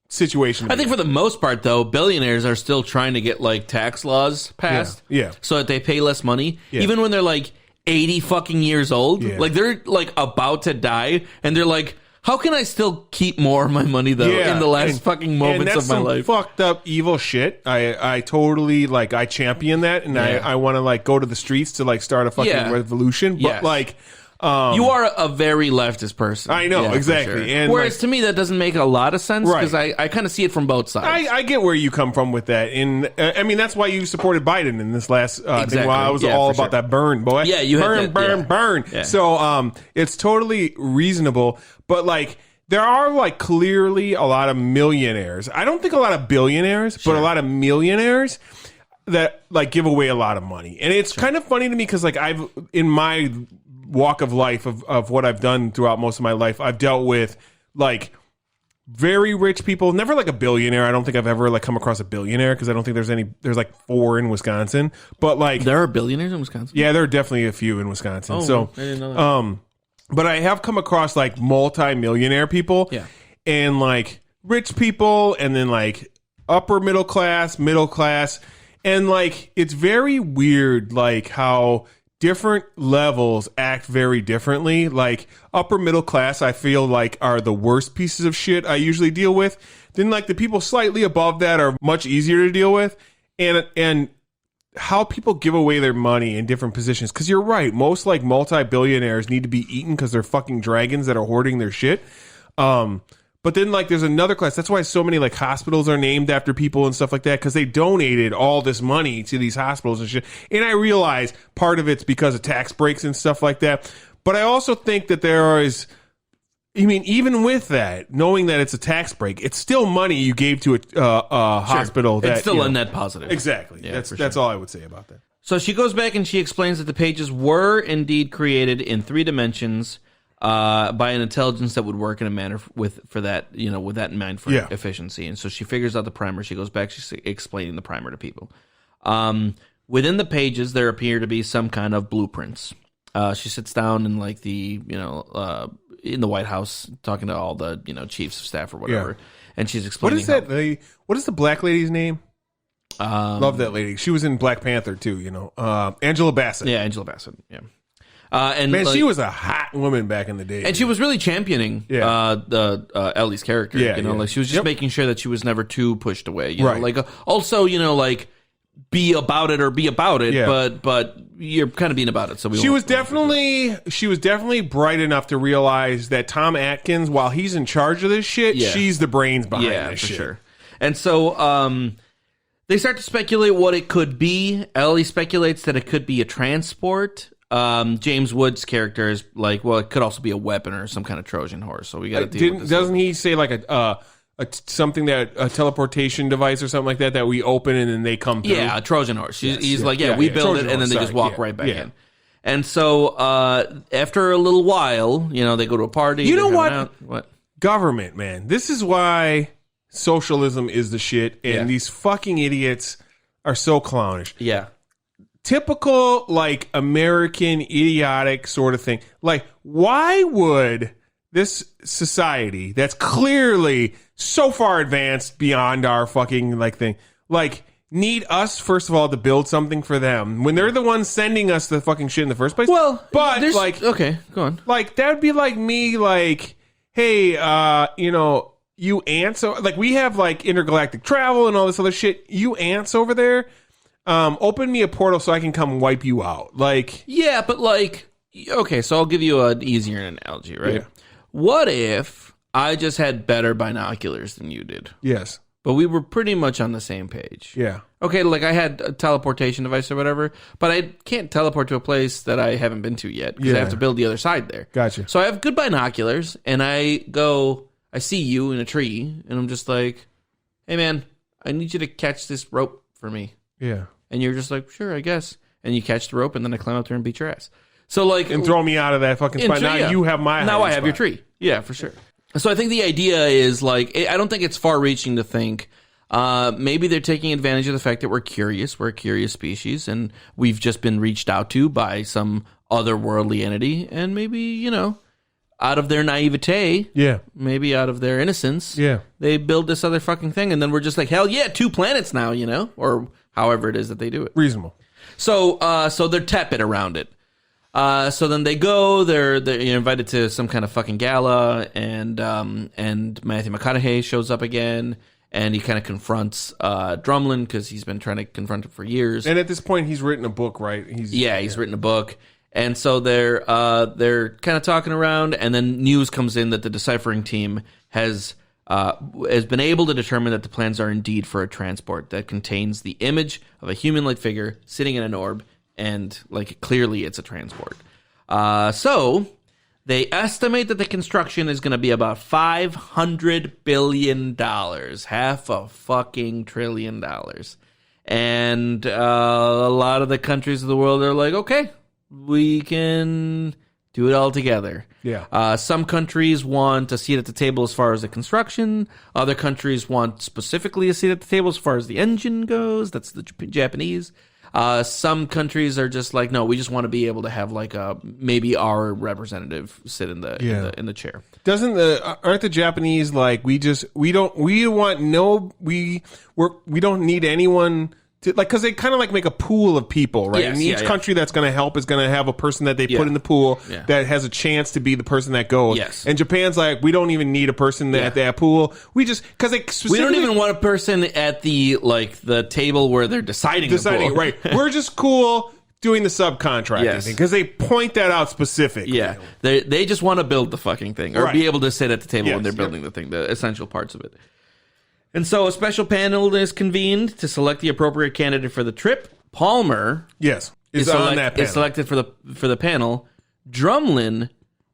situation. I think for the most part, though, billionaires are still trying to get like tax laws passed, so that they pay less money, even when they're like 80 fucking years old. Like they're like about to die, and they're like, how can I still keep more of my money though in the last fucking moments of my life? Fucked up evil shit. I totally like I champion that, and I want to like go to the streets to like start a fucking revolution. But like you are a very leftist person. I know, exactly. Sure. And whereas to me that doesn't make a lot of sense, because I kind of see it from both sides. I get where you come from with that, and I mean that's why you supported Biden in this last thing. While I was all about that burn, boy. Yeah, you burn. Yeah. So it's totally reasonable, but like there are like clearly a lot of millionaires. I don't think a lot of billionaires, but a lot of millionaires that like give away a lot of money, and it's kind of funny to me because like I've in my walk of life of what I've done throughout most of my life, I've dealt with like very rich people, never like a billionaire. I don't think I've ever like come across a billionaire, because I don't think there's like 4 in Wisconsin, but like there are billionaires in Wisconsin. Yeah, there are definitely a few in Wisconsin. I didn't know that. But I have come across like multi-millionaire people, and like rich people, and then like upper middle class, and like it's very weird like how different levels act very differently. Like upper middle class, I feel like are the worst pieces of shit I usually deal with. Then like the people slightly above that are much easier to deal with, and how people give away their money in different positions. Because you're right, most like multi-billionaires need to be eaten because they're fucking dragons that are hoarding their shit. But then like there's another class. That's why so many like hospitals are named after people and stuff like that, because they donated all this money to these hospitals and shit. And I realize part of it's because of tax breaks and stuff like that. But I also think that there is, I mean, even with that, knowing that it's a tax break, it's still money you gave to a hospital. That, it's still a net positive. Exactly. Yeah, that's all I would say about that. So she goes back and she explains that the pages were indeed created in 3 dimensions by an intelligence that would work in a manner with that in mind for efficiency. And so she figures out the primer. She goes back. She's explaining the primer to people. Within the pages, there appear to be some kind of blueprints. She sits down in like in the White House talking to all the chiefs of staff or whatever, and she's explaining. What is that? What is the black lady's name? Love that lady. She was in Black Panther too. Angela Bassett. Yeah, Angela Bassett. Yeah. And man, she was a hot woman back in the day, and she was really championing the Ellie's character. Like she was just making sure that she was never too pushed away. You know? Like also, like be about it, but you're kind of being about it. So she was definitely bright enough to realize that Tom Atkins, while he's in charge of this shit, she's the brains behind this shit. Sure. And so they start to speculate what it could be. Ellie speculates that it could be a transport. James Woods' character is like, well, it could also be a weapon or some kind of Trojan horse. So we got to deal with this. Doesn't he say like something that a teleportation device or something like that we open and then they come through? Yeah, a Trojan horse. He's like, we build it and then they just walk right back in. And so after a little while, they go to a party. You know what? What? Government, man. This is why socialism is the shit, and these fucking idiots are so clownish. Yeah. Typical, like, American idiotic sort of thing. Like, why would this society that's clearly so far advanced beyond our fucking, like, thing, like, need us, first of all, to build something for them when they're the ones sending us the fucking shit in the first place? Well, but, like... Okay, go on. Like, that would be like me, like, hey, you ants... Like, we have, like, intergalactic travel and all this other shit. You ants over there... open me a portal so I can come wipe you out. Like, yeah, but like, okay, so I'll give you an easier analogy, right? what if I just had better binoculars than you did? Yes. But we were pretty much on the same page. Yeah. Okay, like I had a teleportation device or whatever, but I can't teleport to a place that I haven't been to yet because I have to build the other side there. Gotcha. So I have good binoculars, and I see you in a tree, and I'm just like, hey, man, I need you to catch this rope for me. Yeah. And you're just like, sure, I guess. And you catch the rope, and then I climb up there and beat your ass. So like, and throw me out of that fucking spot. Now you have my Now I have spot. your tree. Yeah, for sure. So I think the idea is like, I don't think it's far-reaching to think maybe they're taking advantage of the fact that we're curious. We're a curious species, and we've just been reached out to by some otherworldly entity, and maybe, you know, out of their naivete, maybe out of their innocence, they build this other fucking thing, and then we're just like, hell yeah, 2 planets now, you know, or however it is that they do it. Reasonable. So they're tepid around it. So then they go. They're invited to some kind of fucking gala, and Matthew McConaughey shows up again, and he kind of confronts Drumlin because he's been trying to confront him for years. And at this point, he's written a book, right? He's written a book, and so they're kind of talking around, and then news comes in that the deciphering team has been able to determine that the plans are indeed for a transport that contains the image of a human-like figure sitting in an orb. And, like, clearly it's a transport. So, they estimate that the construction is going to be about $500 billion. Half a fucking $1 trillion. And a lot of the countries of the world are like, okay, we can do it all together. Yeah. Some countries want a seat at the table as far as the construction. Other countries want specifically a seat at the table as far as the engine goes. That's the Japanese. Some countries are just like, no, we just want to be able to have like maybe our representative sit in the chair. Aren't the Japanese like we don't need anyone to, like, because they kind of like make a pool of people, right? Yes, and each country that's going to help is going to have a person that they put in the pool that has a chance to be the person that goes. Yes. And Japan's like, we don't even need a person at that pool. We just because we don't even want a person at the table where they're deciding the pool. Right? We're just cool doing the subcontracting thing because they point that out specifically. Yeah, they just want to build the fucking thing or be able to sit at the table when they're building the thing, the essential parts of it. And so a special panel is convened to select the appropriate candidate for the trip. Palmer is on that panel. Is selected for the panel. Drumlin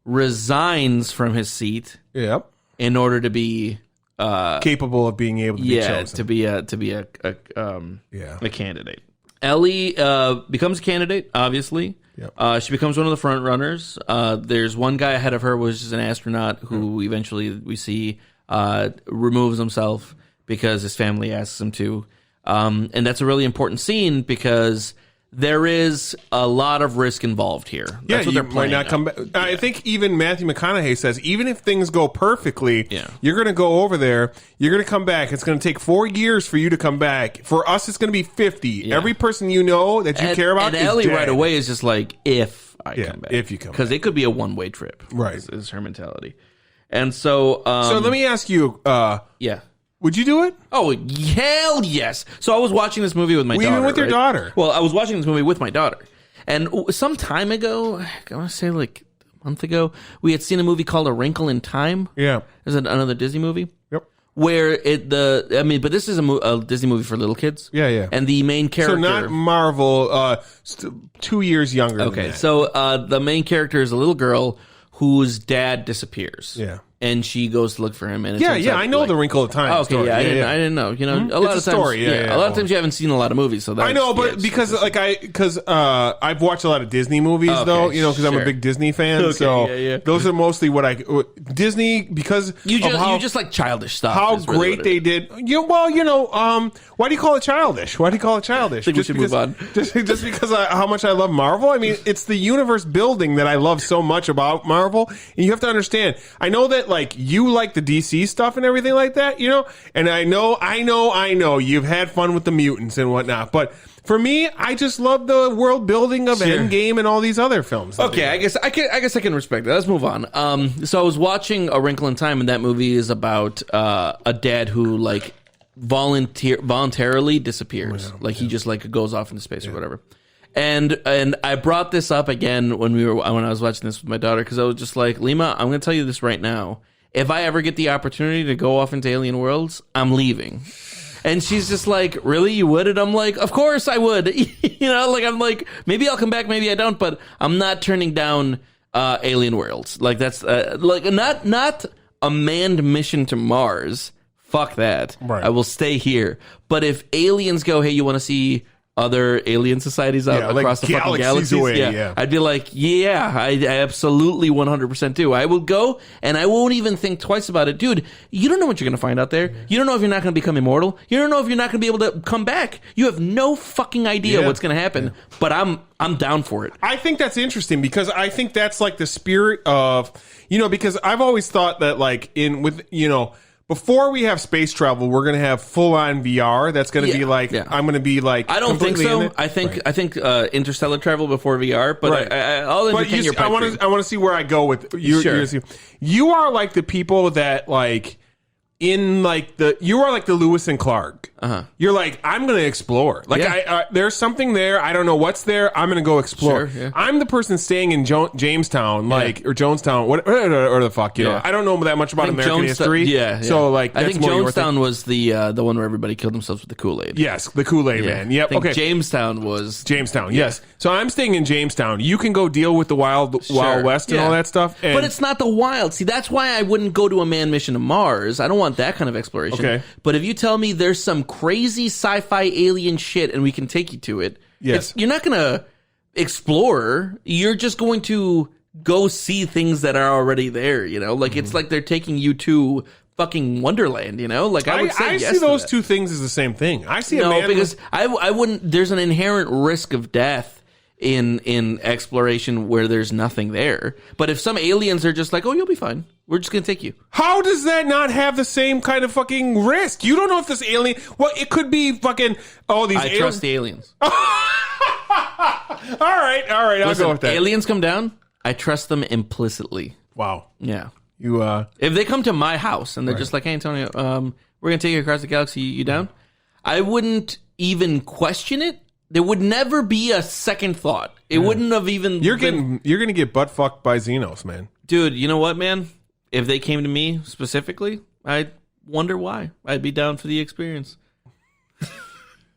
resigns from his seat in order to be capable of being able to be chosen. to be a candidate. Ellie becomes a candidate, obviously. Yep. She becomes one of the front runners. There's one guy ahead of her, which is an astronaut who eventually we see removes himself because his family asks him to. And that's a really important scene because there is a lot of risk involved here. That's what they're playing. Might not come back. I think even Matthew McConaughey says, even if things go perfectly, you're going to go over there, you're going to come back. It's going to take 4 years for you to come back. For us, it's going to be 50. Yeah. Every person you know that you care about and is Ellie dead. Right away is just like, if I come back. If you come back. Because it could be a one-way trip. Right. Is her mentality. And so... so let me ask you... would you do it? Oh, hell yes. So I was watching this movie with my daughter. Even with your daughter? Well, I was watching this movie with my daughter. And some time ago, I want to say like a month ago, we had seen a movie called A Wrinkle in Time. Yeah. Is it another Disney movie? Yep. Where but this is a Disney movie for little kids. Yeah, yeah. And the main character... So not Marvel, 2 years younger than that. So the main character is a little girl whose dad disappears. Yeah. And she goes to look for him. And I know the Wrinkle of Time. Oh, okay, story. I didn't know. You know, a lot of times, story. A lot of times you haven't seen a lot of movies, so I know, but because I've watched a lot of Disney movies though, you know, because I'm a big Disney fan. Okay, so those are mostly what Disney because you just like childish stuff. How great they did. Why do you call it childish? Why do you call it childish? I think we should move on. Just because how much I love Marvel. I mean, it's the universe building that I love so much about Marvel, and you have to understand. I know that like you like the DC stuff and everything like that, you know, and I know you've had fun with the mutants and whatnot, but for me, I just love the world building of Endgame and all these other films. Okay, I guess I can respect that. Let's move on. So I was watching A Wrinkle in Time, and that movie is about a dad who like voluntarily disappears, he just like goes off into space or whatever. And I brought this up again when I was watching this with my daughter, because I was just like, Lima, I'm going to tell you this right now. If I ever get the opportunity to go off into alien worlds, I'm leaving. And she's just like, really, you would? And I'm like, of course I would. I'm like, maybe I'll come back, maybe I don't, but I'm not turning down alien worlds. Like, that's not a manned mission to Mars. Fuck that. Right. I will stay here. But if aliens go, hey, you want to see other alien societies out across the fucking galaxies away, I'd be like, I absolutely 100% do. I will go, and I won't even think twice about it. Dude, you don't know what you're going to find out there. You don't know if you're not going to become immortal. You don't know if you're not going to be able to come back. You have no fucking idea what's going to happen. But I'm down for it. I think that's interesting, because I think that's like the spirit of, because I've always thought that like before we have space travel, we're going to have full-on VR. That's going to be like, I'm going to be like, I don't think so. I think interstellar travel before VR, but I'll entertain your pipe. I want to see where I go with you. Sure. You are like the people that like you are like the Lewis and Clark. You're like, I'm going to explore. Like there's something there. I don't know what's there. I'm going to go explore. Sure, yeah. I'm the person staying in Jamestown, or Jonestown, or the fuck, I don't know that much about American history. Yeah. So like, I think Jonestown was the one where everybody killed themselves with the Kool-Aid. Yes, the Kool-Aid man. Yep. I think Jamestown was Jamestown. Yes. So I'm staying in Jamestown. You can go deal with the Wild West and all that stuff. But it's not the wild. See, that's why I wouldn't go to a manned mission to Mars. I don't want that kind of exploration. Okay. But if you tell me there's some crazy sci-fi alien shit and we can take you to it, you're not going to explore. You're just going to go see things that are already there, It's like they're taking you to fucking Wonderland, Like I would say I see those two things as the same thing. I see because I wouldn't. There's an inherent risk of death in exploration where there's nothing there. But if some aliens are just like, oh, you'll be fine, we're just gonna take you. How does that not have the same kind of fucking risk? You don't know if this alien. Well, it could be fucking. Oh, these. I trust the aliens. all right. I'll go with that. Aliens come down. I trust them implicitly. Wow. Yeah. You. If they come to my house and they're just like, hey, Antonio, we're gonna take you across the galaxy. You down? I wouldn't even question it. There would never be a second thought. It wouldn't have even. You're gonna get butt fucked by Xenos, man. Dude, you know what, man? If they came to me specifically, I'd wonder why. I'd be down for the experience.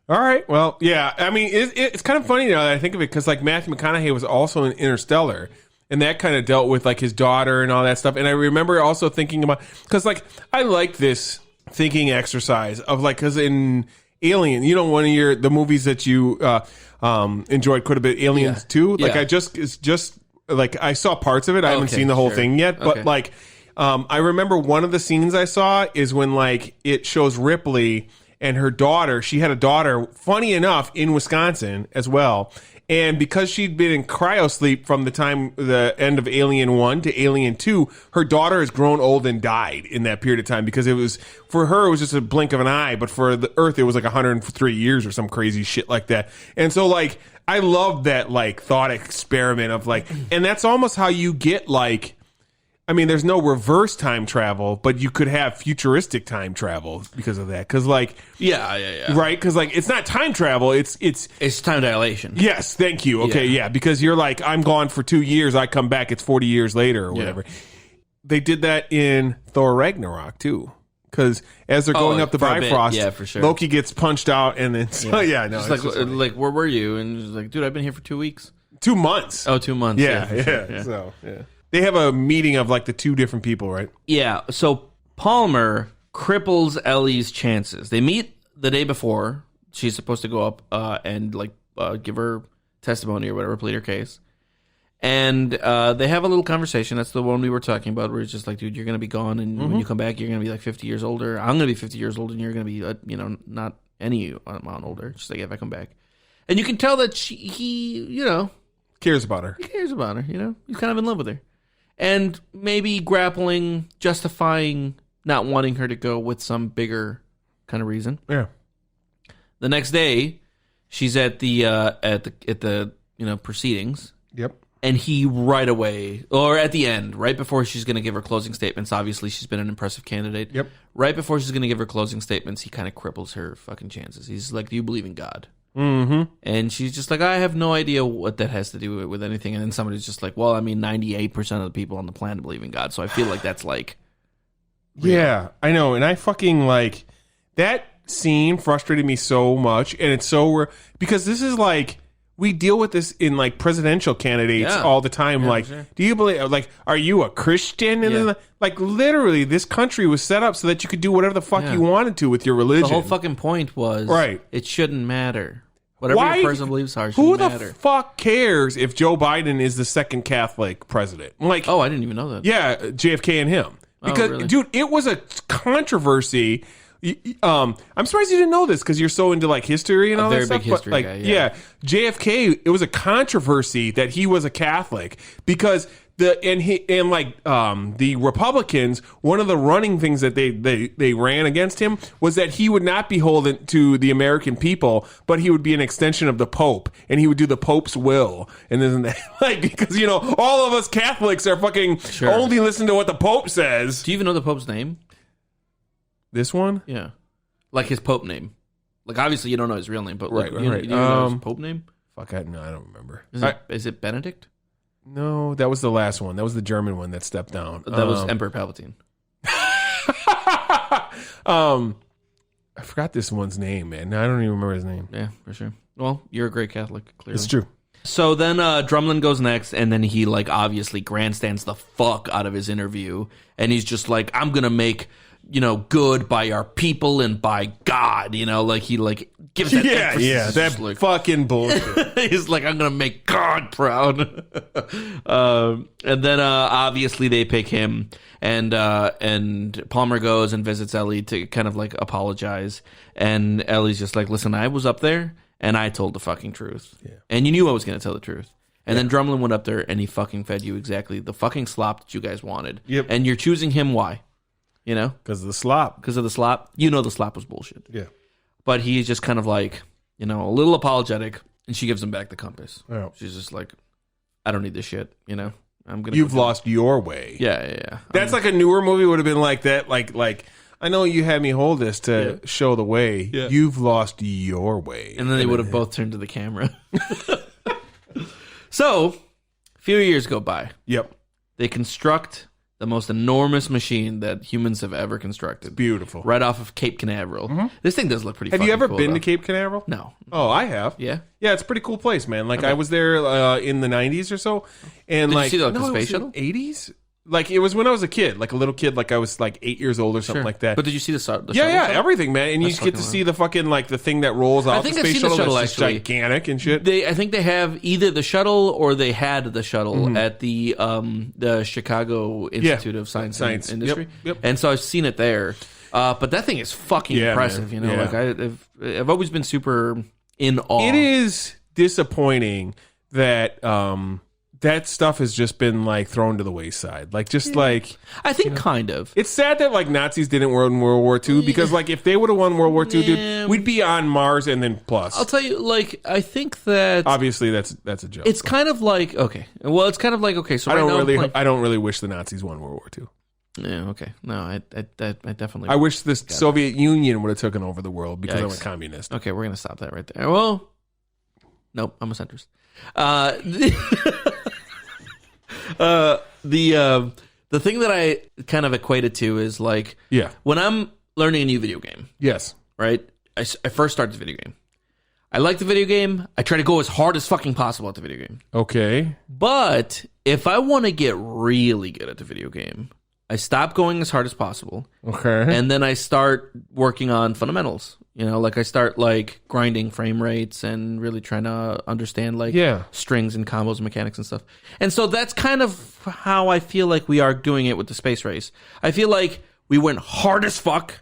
All right. Well, yeah. I mean, it's kind of funny now that I think of it, because like Matthew McConaughey was also in Interstellar, and that kind of dealt with like his daughter and all that stuff. And I remember also thinking about, because like I like this thinking exercise of like, because in Alien, one of the movies that you enjoyed quite a bit, Aliens 2. Like I just like I saw parts of it. I haven't seen the whole thing yet, but like I remember one of the scenes I saw is when like it shows Ripley and her daughter. She had a daughter, funny enough, in Wisconsin as well. And because she'd been in cryosleep from the end of Alien 1 to Alien 2, her daughter has grown old and died in that period of time, because for her, it was just a blink of an eye. But for the Earth, it was like 103 years or some crazy shit like that. And so like, I love that like thought experiment of like, and that's almost how you get like, I mean, there's no reverse time travel, but you could have futuristic time travel because of that. Because, like, yeah, right? Because, like, it's not time travel; it's time dilation. Yes, thank you. Okay, yeah, because you're like, I'm gone for 2 years, I come back, it's 40 years later or whatever. They did that in Thor Ragnarok too, because as they're going up the Bifrost, for sure, Loki gets punched out, and then like where were you? And just like, dude, I've been here for 2 weeks, 2 months. Oh, 2 months. Yeah. So yeah. They have a meeting of like the two different people, right? Yeah. So Palmer cripples Ellie's chances. They meet the day before. She's supposed to go up and like give her testimony or whatever, plead her case. And they have a little conversation. That's the one we were talking about, where it's just like, dude, you're going to be gone, and when you come back, you're going to be like 50 years older. I'm going to be 50 years old, and you're going to be, not any amount older. Just like, if I come back. And you can tell that he cares about her. He cares about her, He's kind of in love with her. And maybe grappling, justifying not wanting her to go with some bigger kind of reason. Yeah. The next day, she's at the proceedings. Yep. And he right away, or at the end, right before she's going to give her closing statements, obviously she's been an impressive candidate. Yep. Right before she's going to give her closing statements, he kind of cripples her fucking chances. He's like, do you believe in God? Mm-hmm. And she's just like, I have no idea what that has to do with anything. And then somebody's just like, well, I mean, 98% of the people on the planet believe in God. So I feel like that's like... real. Yeah, I know. And I fucking like... That scene frustrated me so much. And it's so... Because this is like... We deal with this in like presidential candidates all the time. Like, do you believe, like, are you a Christian? And then, like, literally, this country was set up so that you could do whatever the fuck you wanted to with your religion. The whole fucking point was, it shouldn't matter. Whatever your person believes shouldn't matter. Who the fuck cares if Joe Biden is the second Catholic president? Like, oh, I didn't even know that. Yeah, JFK and him. Because, really? dude, it was a controversy. I'm surprised you didn't know this because you're so into like history and all that stuff. Very big history like, guy, yeah. JFK. It was a controversy that he was a Catholic because the Republicans. One of the running things that they ran against him was that he would not be beholden to the American people, but he would be an extension of the Pope, and he would do the Pope's will. And isn't that like because all of us Catholics are fucking only listen to what the Pope says. Do you even know the Pope's name? This one? Yeah. Like his Pope name. Like, obviously, you don't know his real name, but like, you know his Pope name? Fuck, I don't remember. Is it Benedict? No, that was the last one. That was the German one that stepped down. That was Emperor Palpatine. I forgot this one's name, man. I don't even remember his name. Yeah, for sure. Well, you're a great Catholic, clearly. It's true. So then Drumlin goes next, and then he, like, obviously grandstands the fuck out of his interview, and he's just like, I'm gonna make... good by our people and by God, like he like gives that emphasis. Yeah, that like, fucking bullshit. He's like, I'm gonna make God proud. And then obviously they pick him, and Palmer goes and visits Ellie to kind of like apologize, and Ellie's just like, listen, I was up there and I told the fucking truth, and you knew I was gonna tell the truth. And then Drumlin went up there and he fucking fed you exactly the fucking slop that you guys wanted. Yep. And you're choosing him, why? Because of the slop. Because of the slop. The slop was bullshit. Yeah. But he's just kind of like, a little apologetic, and she gives him back the compass. Oh. She's just like, I don't need this shit, I'm gonna. You've lost your way. Yeah. That's like a newer movie would have been like that. Like I know you had me hold this to show the way. Yeah. You've lost your way. And then they would have both turned to the camera. So, a few years go by. Yep. They construct the most enormous machine that humans have ever constructed. Beautiful. Right off of Cape Canaveral. Mm-hmm. This thing does look pretty Have you ever cool, been to Cape Canaveral? No. Oh, I have. Yeah? Yeah, it's a pretty cool place, man. Like, I was there in the 90s or so. And Did like, you see the space shuttle? 80s? Like, it was when I was a kid. Like, a little kid. Like, I was like 8 years old or something like that. But did you see the shuttle? Yeah, everything, man. And you get to see the fucking, like, the thing that rolls off the space shuttle. That's actually gigantic and shit. I think they have either the shuttle or they had the shuttle at the Chicago Institute of Science and Industry. Yep. And so I've seen it there. But that thing is fucking impressive, man. Like I've always been super in awe. It is disappointing that that stuff has just been like thrown to the wayside. Like like I think kind of. It's sad that like Nazis didn't win World War II because like if they would have won World War II, dude, we'd be on Mars and then plus. I'll tell you, like I think that obviously that's a joke. It's kind of like okay. Well, it's kind of like okay. So I don't really wish the Nazis won World War II. Yeah. Okay. No, I definitely. I wish the Soviet Union would have taken over the world because I'm a communist. Okay, we're gonna stop that right there. Well, nope, I'm a centrist. The thing that I kind of equate it to is like when I'm learning a new video game. Yes. Right? I first start the video game. I like the video game. I try to go as hard as fucking possible at the video game. Okay. But if I want to get really good at the video game, I stop going as hard as possible. Okay. And then I start working on fundamentals. Like I start like grinding frame rates and really trying to understand like strings and combos and mechanics and stuff. And so that's kind of how I feel like we are doing it with the space race. I feel like we went hard as fuck.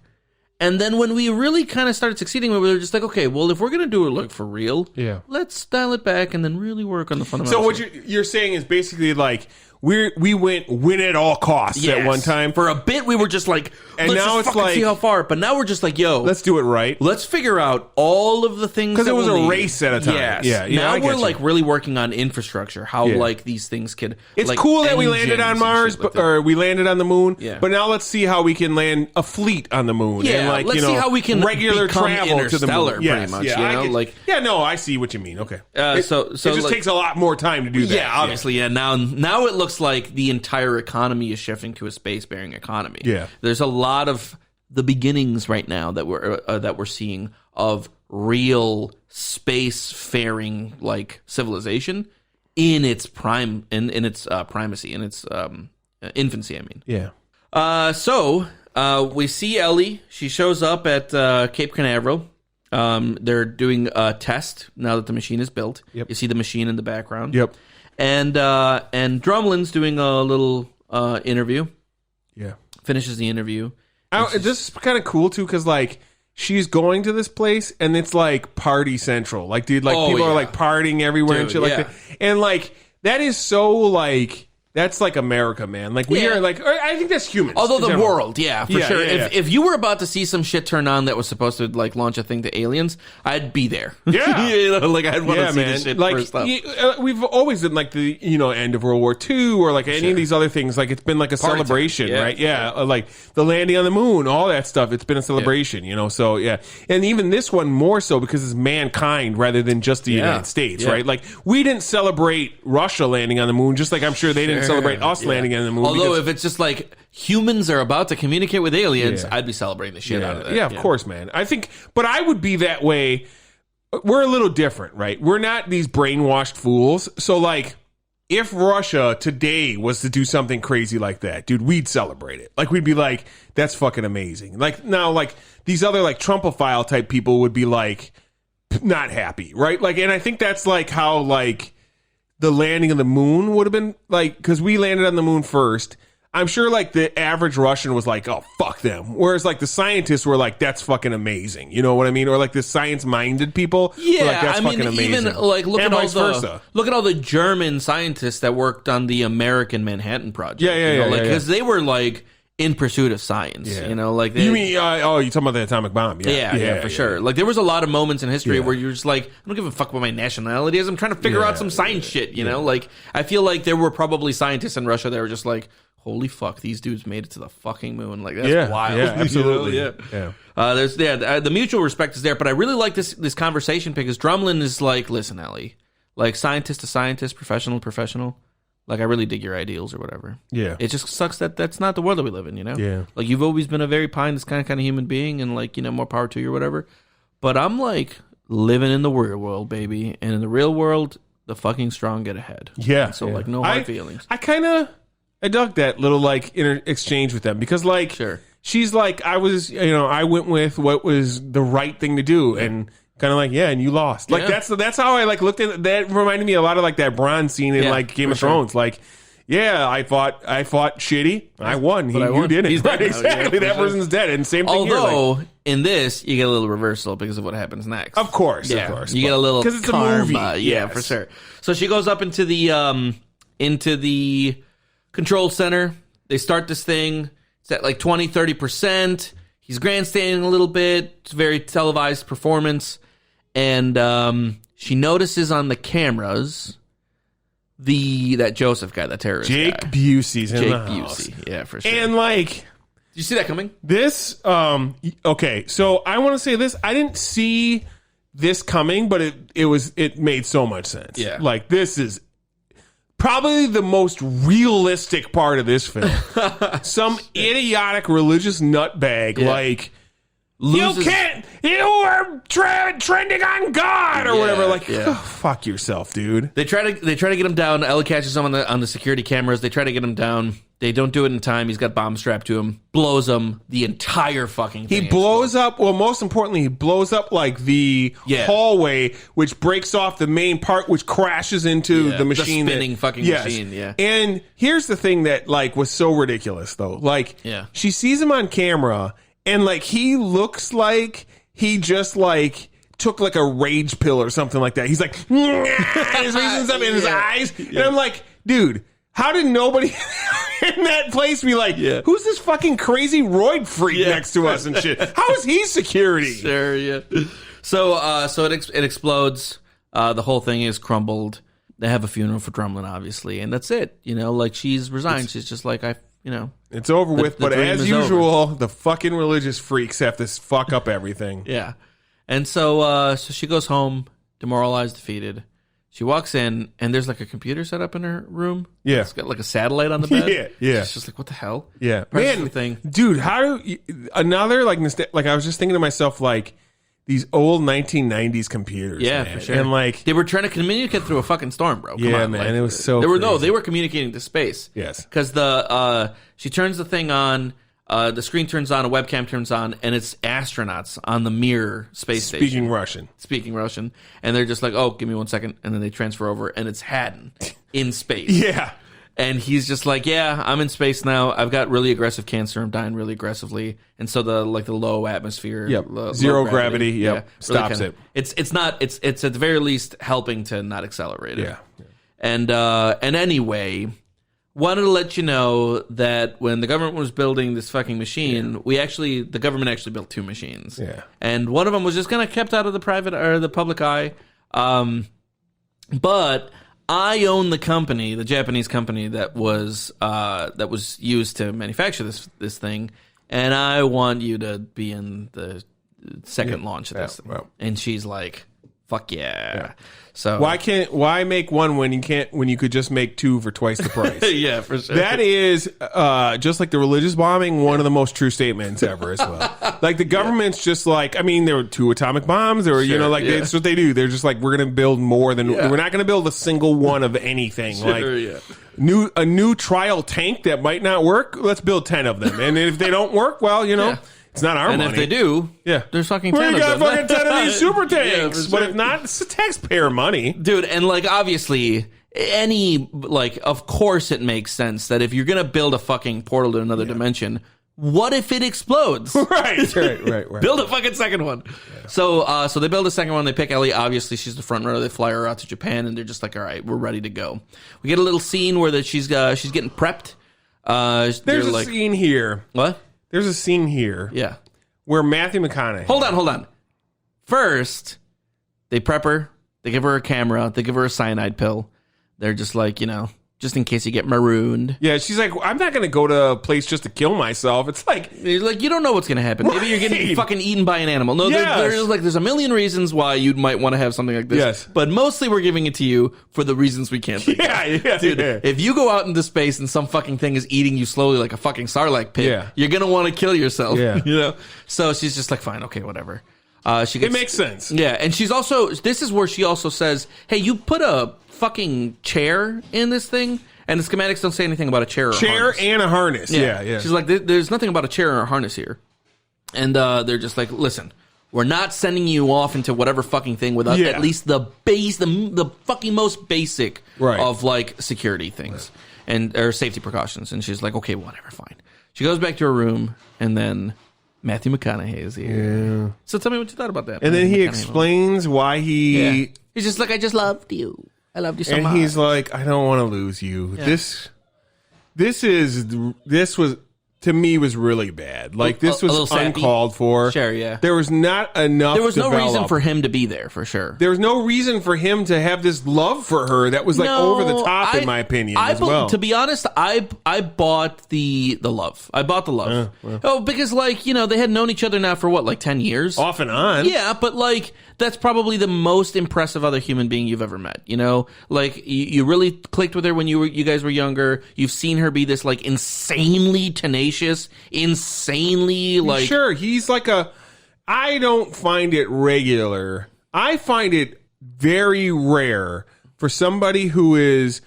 And then when we really kind of started succeeding, we were just like, okay, well, if we're going to do it like for real, let's dial it back and then really work on the fundamentals. So what you're saying is basically like we went win at all costs at one time. For a bit, we were just like, and let's now just it's like, see how far. But now we're just like, yo, let's do it right. Let's figure out all of the things because it was a race at a time. Yes. Yeah. Now we're like really working on infrastructure. How like these things could. It's like, cool that we landed on Mars, or we landed on the moon. Yeah. But now let's see how we can land a fleet on the moon. Yeah. And like, let's see how we can regular travel to the moon. Pretty much. Yeah. No, I see what you mean. Okay. So it just takes a lot more time to do that. Yeah, obviously. Yeah. Now it looks like the entire economy is shifting to a space-bearing economy. Yeah. There's a lot of the beginnings right now that we're seeing of real space-faring like civilization in its prime in its primacy, in its infancy. I mean. Yeah. So we see Ellie. She shows up at Cape Canaveral. They're doing a test now that the machine is built. Yep. You see the machine in the background. Yep. And Drumlin's doing a little interview. Yeah. Finishes the interview. This is kind of cool too, because like she's going to this place and it's like party central. Like, dude, like people are like partying everywhere and shit like that. And like that is so like. That's like America, man. Like we are like, I think that's humans. Although the world, for sure. Yeah. If you were about to see some shit turn on that was supposed to like launch a thing to aliens, I'd be there. Yeah. Like I'd want to see this shit like, first up. We've always been like the, end of World War II or like any of these other things. Like it's been like a celebration, right? Yeah. Like the landing on the moon, all that stuff. It's been a celebration, So yeah. And even this one more so because it's mankind rather than just the United States, right? Like we didn't celebrate Russia landing on the moon, just like I'm sure they didn't celebrate us landing on the moon. Although if it's just like humans are about to communicate with aliens, I'd be celebrating the shit out of that. Yeah, of course, man. I think, but I would be that way. We're a little different, right? We're not these brainwashed fools. So like, if Russia today was to do something crazy like that, dude, we'd celebrate it. Like we'd be like, that's fucking amazing. Like now, like these other like Trumpophile type people would be like, not happy, right? Like, and I think that's like how like the landing of the moon would have been like, because we landed on the moon first. I'm sure like the average Russian was like, oh, fuck them. Whereas like the scientists were like, that's fucking amazing. You know what I mean? Or like the science-minded people were like, that's fucking amazing. Even like look and at all the German scientists that worked on the American Manhattan Project. Yeah. Because they were like in pursuit of science. Yeah. Like you mean you talking about the atomic bomb? Yeah, for sure. Like there was a lot of moments in history where you're just like, I don't give a fuck what my nationality is. I'm trying to figure out some science shit. You know, like I feel like there were probably scientists in Russia that were just like, holy fuck, these dudes made it to the fucking moon. Like that's wild. Yeah, absolutely. There's the mutual respect is there, but I really like this conversation because Drumlin is like, listen, Ellie, like scientist to scientist, professional to professional. Like, I really dig your ideals or whatever. Yeah. It just sucks that that's not the world that we live in, Yeah. Like, you've always been a very this kind of human being and, like, more power to you or whatever. But I'm, like, living in the real world, baby. And in the real world, the fucking strong get ahead. Yeah. And so, like, no hard feelings. I dug that little, like, exchange with them because, like, she's like, I went with what was the right thing to do. And kind of like, and you lost. Like that's how I like looked at that. Reminded me a lot of like that Bronn scene in like Game of Thrones. Like, I fought shitty. I won. You didn't. He's dead exactly. That person's dead. And same thing. Although here, in this, you get a little reversal because of what happens next. Of course. You get a little because it's karma. A movie. Yeah, for sure. So she goes up into the control center. They start this thing. It's at like 20-30%. He's grandstanding a little bit. It's a very televised performance. And she notices on the cameras that Joseph guy, that terrorist Jake guy. Busey's in Jake the house. Busey, yeah, for sure. And like, did you see that coming? This, okay, so I want to say this. I didn't see this coming, but it made so much sense. Yeah, like this is probably the most realistic part of this film. Some idiotic religious nutbag like. You were trending on God or whatever. Like, fuck yourself, dude. They try to get him down. Ellie catches him on the security cameras. They try to get him down. They don't do it in time. He's got bombs strapped to him. Blows him. The entire fucking thing. He blows up. Well, most importantly, he blows up like the hallway, which breaks off the main part, which crashes into the machine. The spinning machine. Yeah. And here's the thing that like was so ridiculous, though. Like, she sees him on camera. And, like, he looks like he just, like, took, like, a rage pill or something like that. He's like, his reasons up in his eyes. And I'm like, dude, How did nobody in that place be like, who's this fucking crazy roid freak next to us and shit? How is he security? Sure, yeah. So it explodes. The whole thing is crumbled. They have a funeral for Drumlin, obviously, and that's it. You know, like she's resigned. She's just like, it's over with. But as usual, the fucking religious freaks have to fuck up everything. Yeah, and so she goes home, demoralized, defeated. She walks in, and there's like a computer set up in her room. Yeah. It's got like a satellite on the bed. Yeah. She's just like, what the hell? Yeah. Presses Man, the thing. dude, how do you, another like I was just thinking to myself, like, these old 1990s computers. Yeah, man. for sure. And like, they were trying to communicate through a fucking storm, bro. Come on, man, like, it was so they were communicating to space. Yes. Because she turns the thing on, the screen turns on, a webcam turns on, and it's astronauts on the Mir space station. Speaking Russian. And they're just like, oh, give me 1 second. And then they transfer over, and it's Haddon in space. Yeah. And he's just like, yeah, I'm in space now. I've got really aggressive cancer. I'm dying really aggressively. And so the low atmosphere, zero gravity, stops really it. It's at the very least helping to not accelerate it. Yeah. And anyway, wanted to let you know that when the government was building this fucking machine, the government actually built 2 machines. Yeah. And one of them was just kind of kept out of the private or the public eye. But I own the company, the Japanese company that was used to manufacture this thing, and I want you to be in the second launch of this thing. Well. And she's like, "Fuck yeah!" So why make one when you could just make 2 for twice the price? Yeah, for sure. That is just like the religious bombing, one of the most true statements ever as well. Like the government's just like, I mean, there were 2 atomic bombs, or that's what they do. They're just like, we're going to build more than we're not going to build a single one of anything. A new trial tank that might not work. Let's build 10 of them, and if they don't work, well, it's not our money. And if they do, there's fucking 10 of them. We got fucking 10 of these super tanks. But if not, it's taxpayer money. Dude, and like obviously of course it makes sense that if you're going to build a fucking portal to another dimension, what if it explodes? Right. Build a fucking second one. Yeah. So they build a second one. They pick Ellie. Obviously, she's the front runner. They fly her out to Japan, and they're just like, all right, we're ready to go. We get a little scene where she's getting prepped. There's a scene here. What? There's a scene here. Yeah. Where Matthew McConaughey. Hold on. First, they prep her. They give her a camera. They give her a cyanide pill. They're just like, just in case you get marooned. Yeah, she's like, I'm not going to go to a place just to kill myself. It's like you don't know what's going to happen. Maybe you're getting fucking eaten by an animal. No, there's a million reasons why you might want to have something like this. Yes. But mostly we're giving it to you for the reasons we can't think of. Dude, if you go out into space and some fucking thing is eating you slowly like a fucking Sarlacc pit, you're going to want to kill yourself. Yeah. So she's just like, fine, okay, whatever. It makes sense. Yeah, and this is where she also says, hey, you put a fucking chair in this thing, and the schematics don't say anything about a chair or a harness. And a harness. Yeah. She's like, there's nothing about a chair or a harness here. And they're just like, listen, we're not sending you off into whatever fucking thing without at least the fucking most basic of like security things or safety precautions. And she's like, okay, whatever, fine. She goes back to her room, and then Matthew McConaughey is here. Yeah. So tell me what you thought about that. And then he explains why he... He's just like, I just loved you. I loved you so much. And he's like, I don't want to lose you. Yeah. This was, to me, was really bad. Like, this was uncalled for. Sure, yeah. There was not enough. There was no reason for him to be there, for sure. There was no reason for him to have this love for her that was like over the top, in my opinion. To be honest, I bought the love. I bought the love. Oh, because like, they had known each other now for what, like 10 years? Off and on. Yeah, but like, that's probably the most impressive other human being you've ever met. Like you really clicked with her when you guys were younger. You've seen her be this like insanely tenacious, insanely like. Sure, he's like I don't find it regular. I find it very rare for somebody who is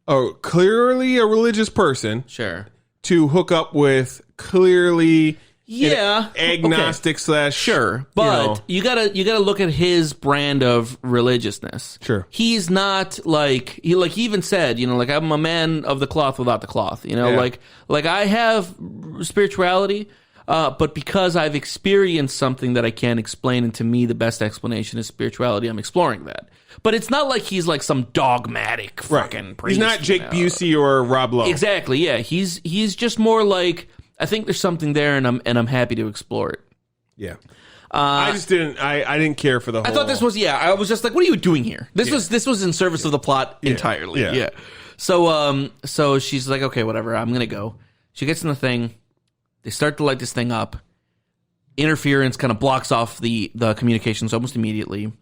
clearly a religious person. Sure. To hook up with clearly. Agnostic / sure, but you gotta look at his brand of religiousness. Sure, he's not like he even said, like I'm a man of the cloth without the cloth. Like I have spirituality, But because I've experienced something that I can't explain, and to me the best explanation is spirituality, I'm exploring that. But it's not like he's like some dogmatic fucking priest. He's not Jake Busey or Rob Lowe. Exactly, yeah. He's just more like, I think there's something there, and I'm happy to explore it. Yeah. I just didn't. I didn't care for the whole. I thought this was. Yeah, I was just like, "What are you doing here?" This was in service of the plot entirely. Yeah. So she's like, "Okay, whatever. I'm gonna go." She gets in the thing. They start to light this thing up. Interference kind of blocks off the communications almost immediately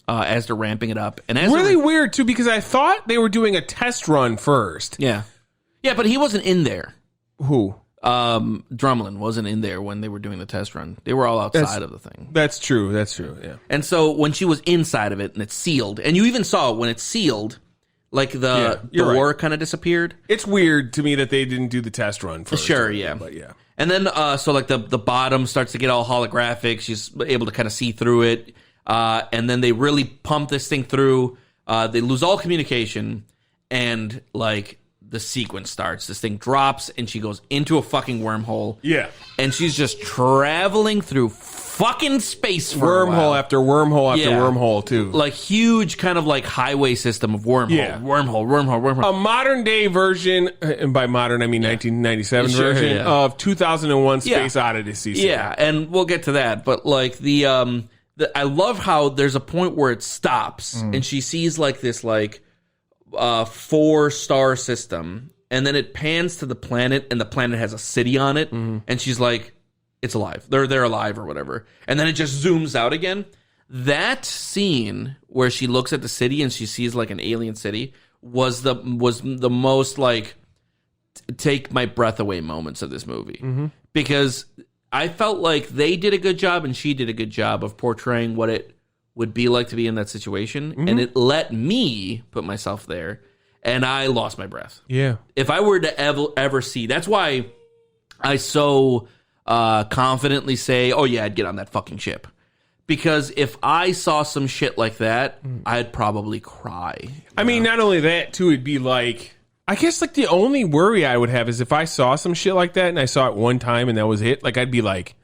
as they're ramping it up. And as really weird too, because I thought they were doing a test run first. Yeah, but he wasn't in there. Who? Drumlin wasn't in there when they were doing the test run. They were all outside of the thing. That's true. Yeah. And so when she was inside of it and it's sealed, and you even saw when it's sealed, like the door kind of disappeared. It's weird to me that they didn't do the test run first. Sure, yeah. But yeah. And then so like the bottom starts to get all holographic. She's able to kind of see through it. And then they really pump this thing through. They lose all communication, and like the sequence starts. This thing drops, and she goes into a fucking wormhole. Yeah. And she's just traveling through fucking space for a while. After wormhole after wormhole, too. Like huge kind of like highway system of wormhole. Yeah. Wormhole. A modern day version, and by modern I mean 1997 version, of 2001 Space Odyssey. Yeah, and we'll get to that. But like the I love how there's a point where it stops, and she sees like this like 4-star system, and then it pans to the planet, and the planet has a city on it, and she's like, it's alive. They're alive or whatever. And then it just zooms out again. That scene where she looks at the city and she sees like an alien city was the most like take my breath away moments of this movie. Because I felt like they did a good job and she did a good job of portraying what it would be like to be in that situation, and it let me put myself there, and I lost my breath. Yeah. If I were to ever see, that's why I so confidently say, oh yeah, I'd get on that fucking ship. Because if I saw some shit like that, I'd probably cry. I mean, not only that, too, it'd be like, I guess like the only worry I would have is if I saw some shit like that and I saw it one time and that was it, like I'd be like,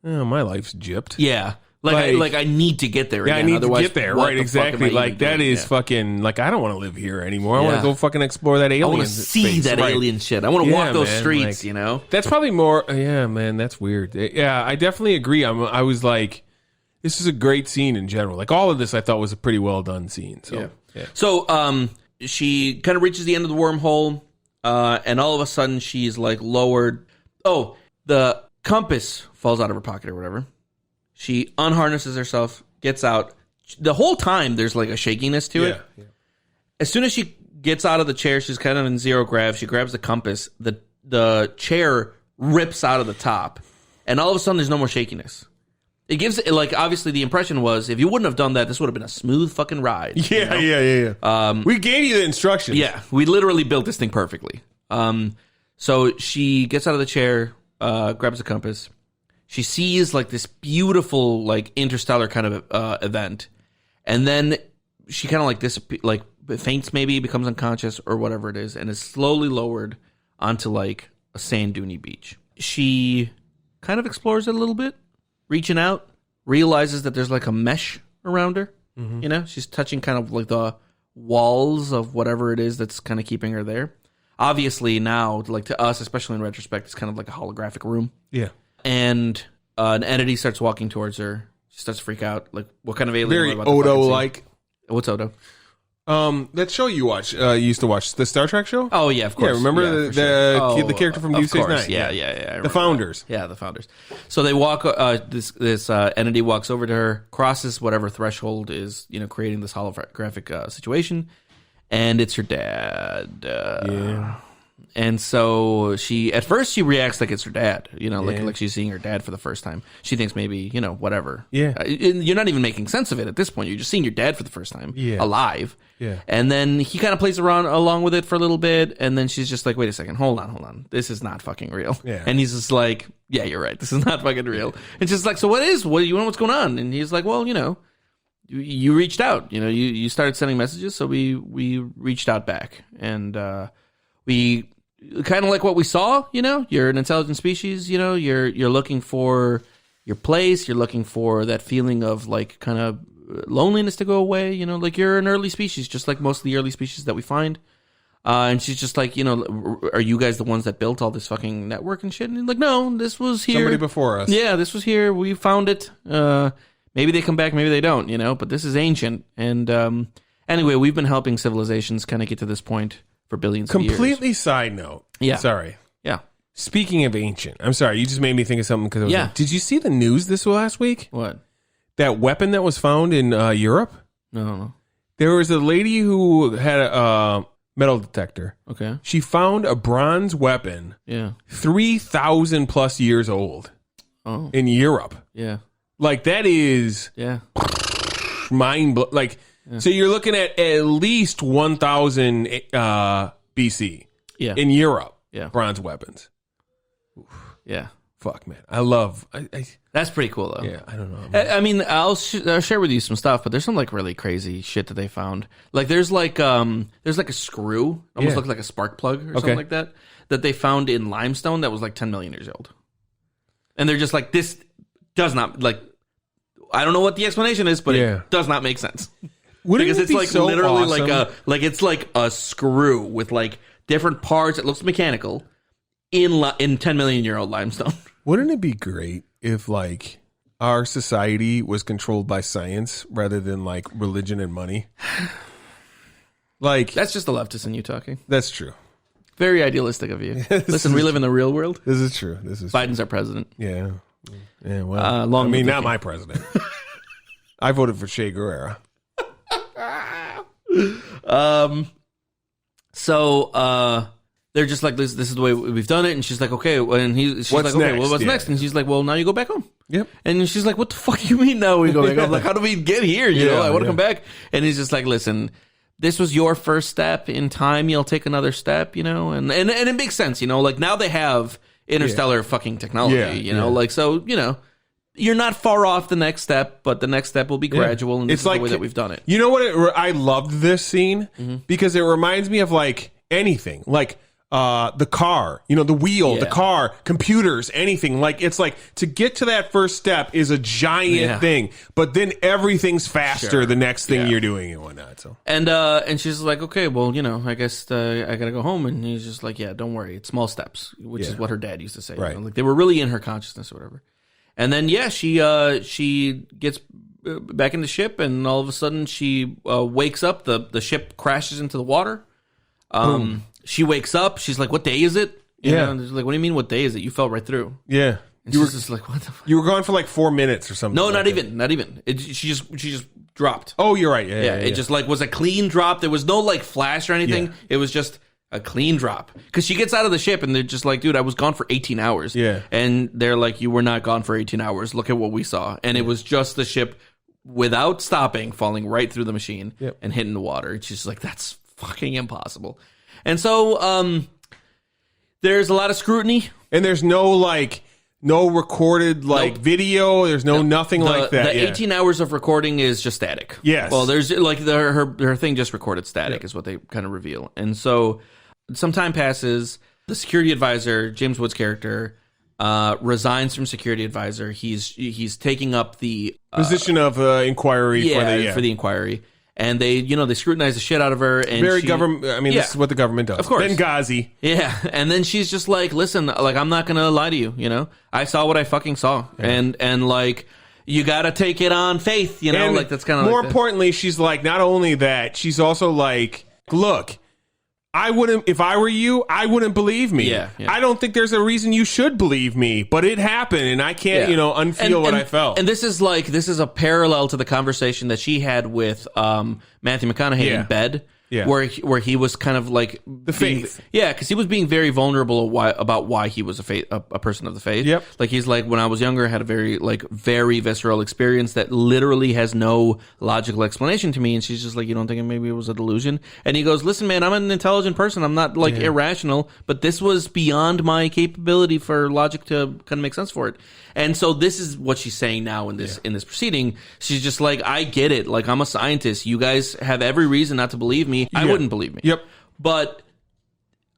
oh, my life's gypped. Yeah. Like I need to get there again. Yeah, I need Otherwise, to get there. Right, exactly. Like, that is fucking, like, I don't want to live here anymore. I want to go fucking explore that alien I want to see that alien shit. I want to walk those streets, like, you know? That's probably more, yeah, man, that's weird. Yeah, I definitely agree. I was like, this is a great scene in general. Like, all of this I thought was a pretty well done scene. So, yeah. So, she kind of reaches the end of the wormhole, and all of a sudden she's, like, lowered. Oh, the compass falls out of her pocket or whatever. She unharnesses herself, gets out. The whole time, there's like a shakiness to it. Yeah. As soon as she gets out of the chair, she's kind of in zero grav. She grabs the compass. The chair rips out of the top. And all of a sudden, there's no more shakiness. It gives, like, obviously the impression was, if you wouldn't have done that, this would have been a smooth fucking ride. Yeah, you know? We gave you the instructions. Yeah, we literally built this thing perfectly. So she gets out of the chair, grabs the compass. She sees like this beautiful like interstellar kind of event, and then she kind of like faints, maybe becomes unconscious or whatever it is, and is slowly lowered onto like a sand dune beach. She kind of explores it a little bit, reaching out, realizes that there's like a mesh around her. You know, she's touching kind of like the walls of whatever it is that's kind of keeping her there. Obviously now, like to us, especially in retrospect, it's kind of like a holographic room. Yeah. And an entity starts walking towards her. She starts to freak out. Like, what kind of alien? Very Odo-like. What's Odo? That show you watch, you used to watch, the Star Trek show? Oh, yeah, of course. Yeah, remember the character from Deep Space Nine? Yeah. The founders. Yeah, the founders. So they walk, this entity walks over to her, crosses whatever threshold is, you know, creating this holographic situation, and it's her dad. Yeah. And so at first she reacts like it's her dad, you know, like she's seeing her dad for the first time. She thinks maybe, you know, whatever. Yeah. You're not even making sense of it at this point. You're just seeing your dad for the first time, alive. Yeah. And then he kind of plays around along with it for a little bit, and then she's just like, wait a second, hold on. This is not fucking real. Yeah. And he's just like, yeah, you're right. This is not fucking real. And she's like, so what you know what's going on? And he's like, well, you know, you reached out. You know, you started sending messages, so we reached out back. And we kind of like what we saw, you're an intelligent species, you're looking for your place, you're looking for that feeling of like kind of loneliness to go away, like you're an early species, just like most of the early species that we find. And she's just like, are you guys the ones that built all this fucking network and shit? And like, no, this was here. Somebody before us. Yeah, this was here. We found it. Maybe they come back, maybe they don't, but this is ancient. And anyway, we've been helping civilizations kind of get to this point for billions of years. Completely side note. Yeah. Sorry. Yeah. Speaking of ancient, I'm sorry, you just made me think of something. Because did you see the news this last week? What? That weapon that was found in Europe? No. There was a lady who had a metal detector. Okay. She found a bronze weapon. Yeah. 3,000 plus years old. Oh. In Europe. Yeah. Like that is mind blowing. Like so, you're looking at least 1,000 BC. Yeah. In Europe. Yeah. Bronze weapons. Oof. Yeah. Fuck, man. I love. That's pretty cool, though. Yeah, I don't know. I mean, I'll share with you some stuff, but there's some like really crazy shit that they found. Like there's like a screw, almost looks like a spark plug or something like that they found in limestone that was like 10 million years old. And they're just like, this does not, like, I don't know what the explanation is, but it does not make sense. Because it's like so literally awesome. It's like a screw with like different parts. It looks mechanical in 10 million year old limestone. Wouldn't it be great if like our society was controlled by science rather than like religion and money? Like that's just the leftist in you talking. That's true. Very idealistic of you. Listen, we live in the real world. This is true. Biden's our president. Yeah. Yeah. Well, not my president. I voted for Che Guevara. So they're just like, this is the way we've done it. And she's like, okay. And she's like, okay, next? Well, what's next? And she's like, well, now you go back home. Yep. And she's like, what the fuck do you mean now we go back home? Like, how do we get here? You know, I want to come back. And he's just like, listen, this was your first step. In time, you'll take another step, and it makes sense, like now they have interstellar fucking technology, like, so, you're not far off the next step, but the next step will be gradual, and this is like the way that we've done it. You know what? I loved this scene because it reminds me of like anything, like the car, the wheel, the car, computers, anything. Like it's like to get to that first step is a giant thing, but then everything's faster the next thing you're doing and whatnot. So and she's like, okay, well, I guess I gotta go home, and he's just like, yeah, don't worry, it's small steps, which is what her dad used to say. Right. Like they were really in her consciousness or whatever. And then she gets back in the ship, and all of a sudden she wakes up. The ship crashes into the water. She wakes up. She's like, "What day is it?" And she's like, "What do you mean? What day is it? You fell right through." Yeah. And she's just like, "What the fuck?" You were gone for like 4 minutes or something. No, not even. She just dropped. Oh, you're right. Yeah. It just like was a clean drop. There was no like flash or anything. Yeah. It was just a clean drop. Because she gets out of the ship, and they're just like, dude, I was gone for 18 hours. Yeah. And they're like, you were not gone for 18 hours. Look at what we saw. And it was just the ship without stopping, falling right through the machine and hitting the water. And she's like, that's fucking impossible. And so there's a lot of scrutiny. And there's no recorded video. There's nothing like that. The 18 hours of recording is just static. Yes. Well, there's like her thing just recorded static is what they kind of reveal. And so some time passes. The security advisor, James Woods' character, resigns from security advisor. He's taking up the position of inquiry for the inquiry. And they scrutinize the shit out of her. And government. I mean, this is what the government does. Of course. Benghazi. Yeah. And then she's just like, listen, like, I'm not going to lie to you, I saw what I fucking saw. Yeah. And like, you got to take it on faith, and like, that's kind of more importantly, she's like, not only that, she's also like, look, if I were you, I wouldn't believe me. Yeah. I don't think there's a reason you should believe me, but it happened, and I can't, unfeel what I felt. And this is a parallel to the conversation that she had with Matthew McConaughey in bed. Yeah. Where he was kind of like the faith. Yeah, because he was being very vulnerable about why he was a person of the faith. Yep. Like he's like, when I was younger, I had a very visceral experience that literally has no logical explanation to me. And she's just like, you don't think maybe it was a delusion? And he goes, listen, man, I'm an intelligent person. I'm not irrational, but this was beyond my capability for logic to kind of make sense for it. And so this is what she's saying now in this proceeding. She's just like, I get it. Like, I'm a scientist. You guys have every reason not to believe me. I wouldn't believe me. Yep. But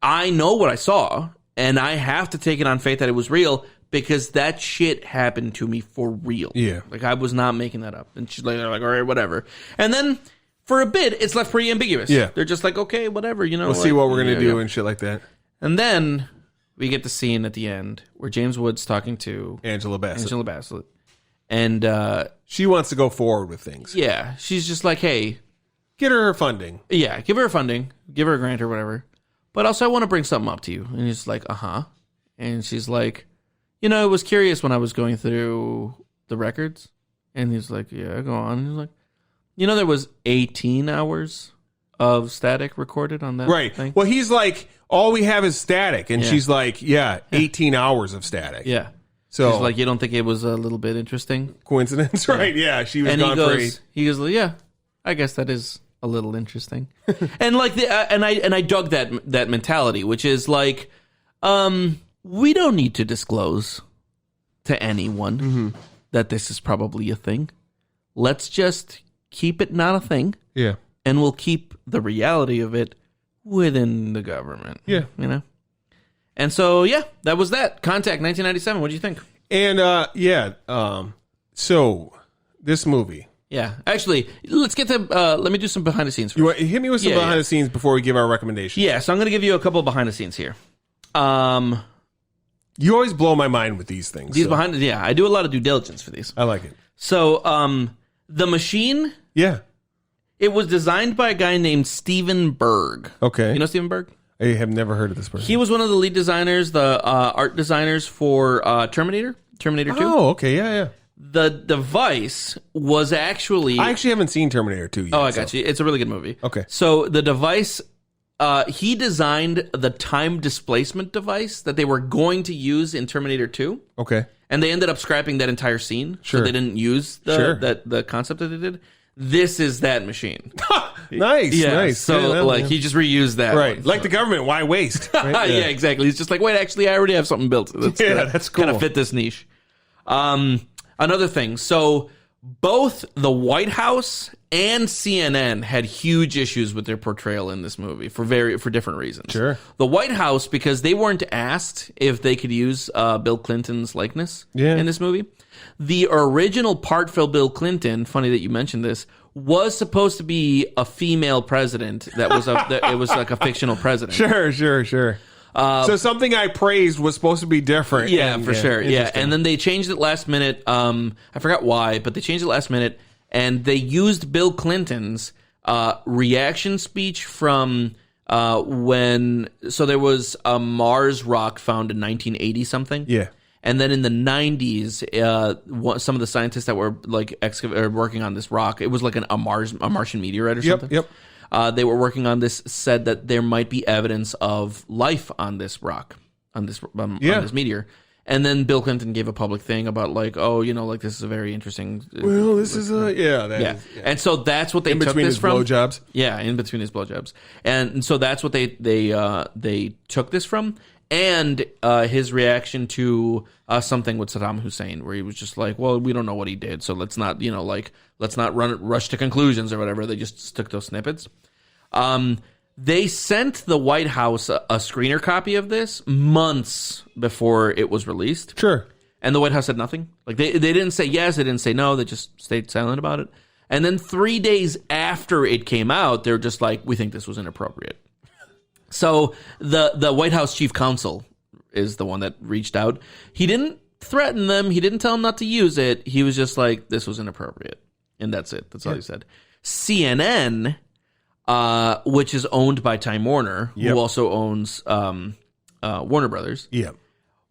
I know what I saw, and I have to take it on faith that it was real because that shit happened to me for real. Yeah. Like, I was not making that up. And she's like, all right, whatever. And then for a bit, it's left pretty ambiguous. Yeah. They're just like, okay, whatever, you know. We'll see what we're going to do and shit like that. And then we get the scene at the end where James Woods talking to Angela Bassett. And she wants to go forward with things. Yeah. She's just like, hey. Get her funding. Yeah, give her funding. Give her a grant or whatever. But also, I want to bring something up to you. And he's like, uh-huh. And she's like, you know, I was curious when I was going through the records. And he's like, yeah, go on. And he's like, you know, there was 18 hours of static recorded on that thing? Well, he's like, all we have is static. And she's like, 18 hours of static. Yeah. So she's like, you don't think it was a little bit interesting? Coincidence? Right, yeah. She was gone for 8. He goes, yeah, I guess that is a little interesting. And like I dug that mentality, which is like, we don't need to disclose to anyone that this is probably a thing. Let's just keep it not a thing. Yeah. And we'll keep the reality of it within the government. Yeah. You know? And so, yeah, that was that. Contact, 1997. What do you think? And, so this movie. Yeah. Actually, let's get to, let me do some behind the scenes first. Hit me with some behind the scenes before we give our recommendation. Yeah, so I'm going to give you a couple behind the scenes here. You always blow my mind with these things. I do a lot of due diligence for these. I like it. So, the machine. Yeah. It was designed by a guy named Steven Berg. Okay. You know Steven Berg? I have never heard of this person. He was one of the lead designers, the art designers for Terminator 2. Oh, okay. Yeah. The device was actually... I actually haven't seen Terminator 2 yet. Oh, I got you. It's a really good movie. Okay. So the device... he designed the time displacement device that they were going to use in Terminator 2. Okay. And they ended up scrapping that entire scene. Sure. So they didn't use the concept that they did. This is that machine. Nice. So he just reused that. Right. One, like the government, why waste? Right? Yeah, exactly. He's just like, wait, actually, I already have something built. That's cool. Kind of fit this niche. Another thing. So both the White House and CNN had huge issues with their portrayal in this movie for different reasons. Sure. The White House, because they weren't asked if they could use Bill Clinton's likeness in this movie. The original part for Bill Clinton, funny that you mentioned this, was supposed to be a female president. It was like a fictional president. Sure. So something I praised was supposed to be different. Yeah, for sure. Yeah, and then they changed it last minute. I forgot why, but they changed it last minute, and they used Bill Clinton's reaction speech from when. So there was a Mars rock found in 1980 something. Yeah. And then in the 90s, some of the scientists that were like working on this rock, it was like a Martian meteorite or something. Yep. They were working on this, said that there might be evidence of life on this rock, on this meteor. And then Bill Clinton gave a public thing about like, oh, you know, like this is a very interesting. Well, this is And so that's what they in took between this his from. blowjobs. Yeah, in between his blowjobs, and so that's what they took this from. And his reaction to something with Saddam Hussein, where he was just like, "Well, we don't know what he did, so let's not, rush to conclusions or whatever." They just took those snippets. They sent the White House a screener copy of this months before it was released. Sure. And the White House said nothing. Like they didn't say yes, they didn't say no. They just stayed silent about it. And then 3 days after it came out, they're just like, "We think this was inappropriate." So the White House chief counsel is the one that reached out. He didn't threaten them. He didn't tell them not to use it. He was just like, this was inappropriate. And that's it. That's all he said. CNN, which is owned by Time Warner, who also owns Warner Brothers. Yeah.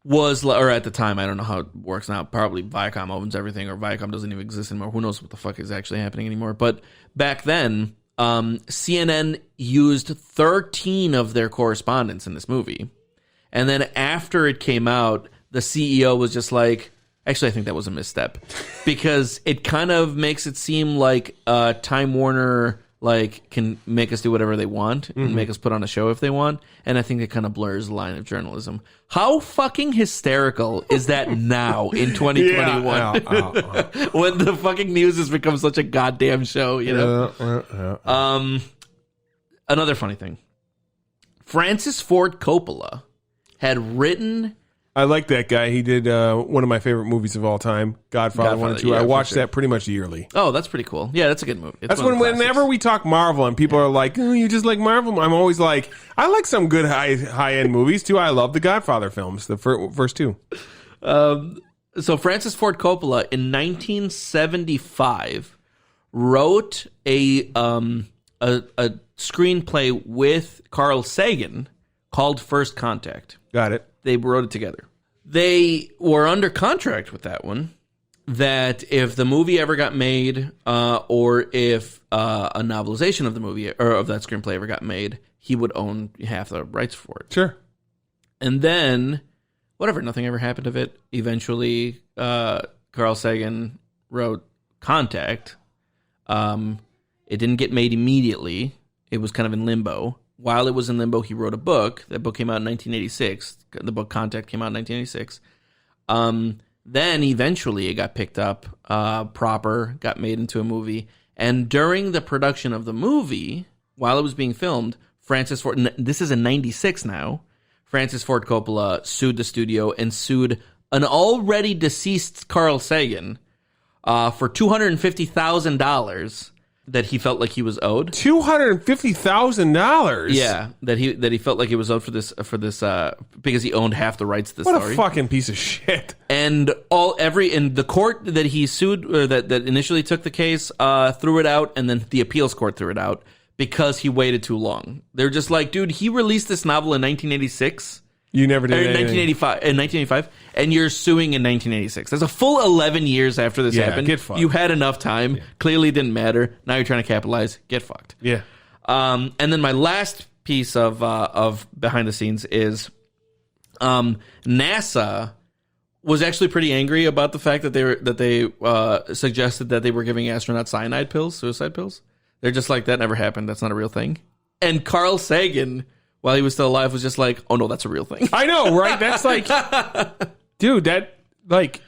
Or at the time, I don't know how it works now. Probably Viacom owns everything, or Viacom doesn't even exist anymore. Who knows what the fuck is actually happening anymore. But back then, CNN used 13 of their correspondents in this movie. And then after it came out, the CEO was just like, actually, I think that was a misstep. Because it kind of makes it seem like Time Warner can make us do whatever they want and make us put on a show if they want. And I think it kind of blurs the line of journalism. How fucking hysterical is that now in 2021? When the fucking news has become such a goddamn show, you know? Yeah. Another funny thing. Francis Ford Coppola had written... I like that guy. He did one of my favorite movies of all time, Godfather 1 and 2. I watched that pretty much yearly. Oh, that's pretty cool. Yeah, that's a good movie. That's whenever we talk Marvel and people are like, oh, you just like Marvel? I'm always like, I like some good high-end movies, too. I love the Godfather films, the first two. So Francis Ford Coppola, in 1975, wrote a screenplay with Carl Sagan called First Contact. Got it. They wrote it together. They were under contract with that one, that if the movie ever got made, or if a novelization of the movie or of that screenplay ever got made, he would own half the rights for it. Sure. And then, whatever, nothing ever happened of it. Eventually, Carl Sagan wrote Contact. It didn't get made immediately. It was kind of in limbo. While it was in limbo, he wrote a book. That book came out in 1986. The book Contact came out in 1986. Then eventually it got picked up proper, got made into a movie. And during the production of the movie, while it was being filmed, Francis Ford, this is in 96 now, Francis Ford Coppola sued the studio and sued an already deceased Carl Sagan for $250,000 that he felt like he was owed. $250,000. Yeah, that he felt like he was owed for this because he owned half the rights to the story. What a fucking piece of shit. And the court that he sued, or that initially took the case, threw it out, and then the appeals court threw it out because he waited too long. They're just like, dude, he released this novel in 1986. You never did. In 1985, and you're suing in 1986. That's a full 11 years after this happened. Get fucked. You had enough time. Yeah. Clearly didn't matter. Now you're trying to capitalize. Get fucked. Yeah. And then my last piece of behind the scenes is NASA was actually pretty angry about the fact that they suggested that they were giving astronauts cyanide pills, suicide pills. They're just like, that never happened. That's not a real thing. And Carl Sagan, while he was still alive, was just like, oh no, that's a real thing. I know, right? That's like, dude,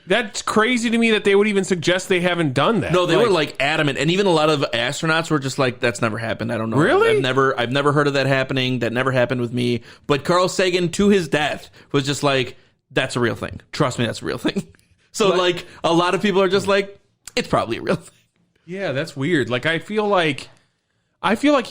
that's crazy to me that they would even suggest they haven't done that. No, they were like adamant, and even a lot of astronauts were just like, that's never happened. I don't know. Really? I've never heard of that happening. That never happened with me. But Carl Sagan, to his death, was just like, that's a real thing. Trust me, that's a real thing. So like a lot of people are just like, it's probably a real thing. Yeah, that's weird. Like I feel like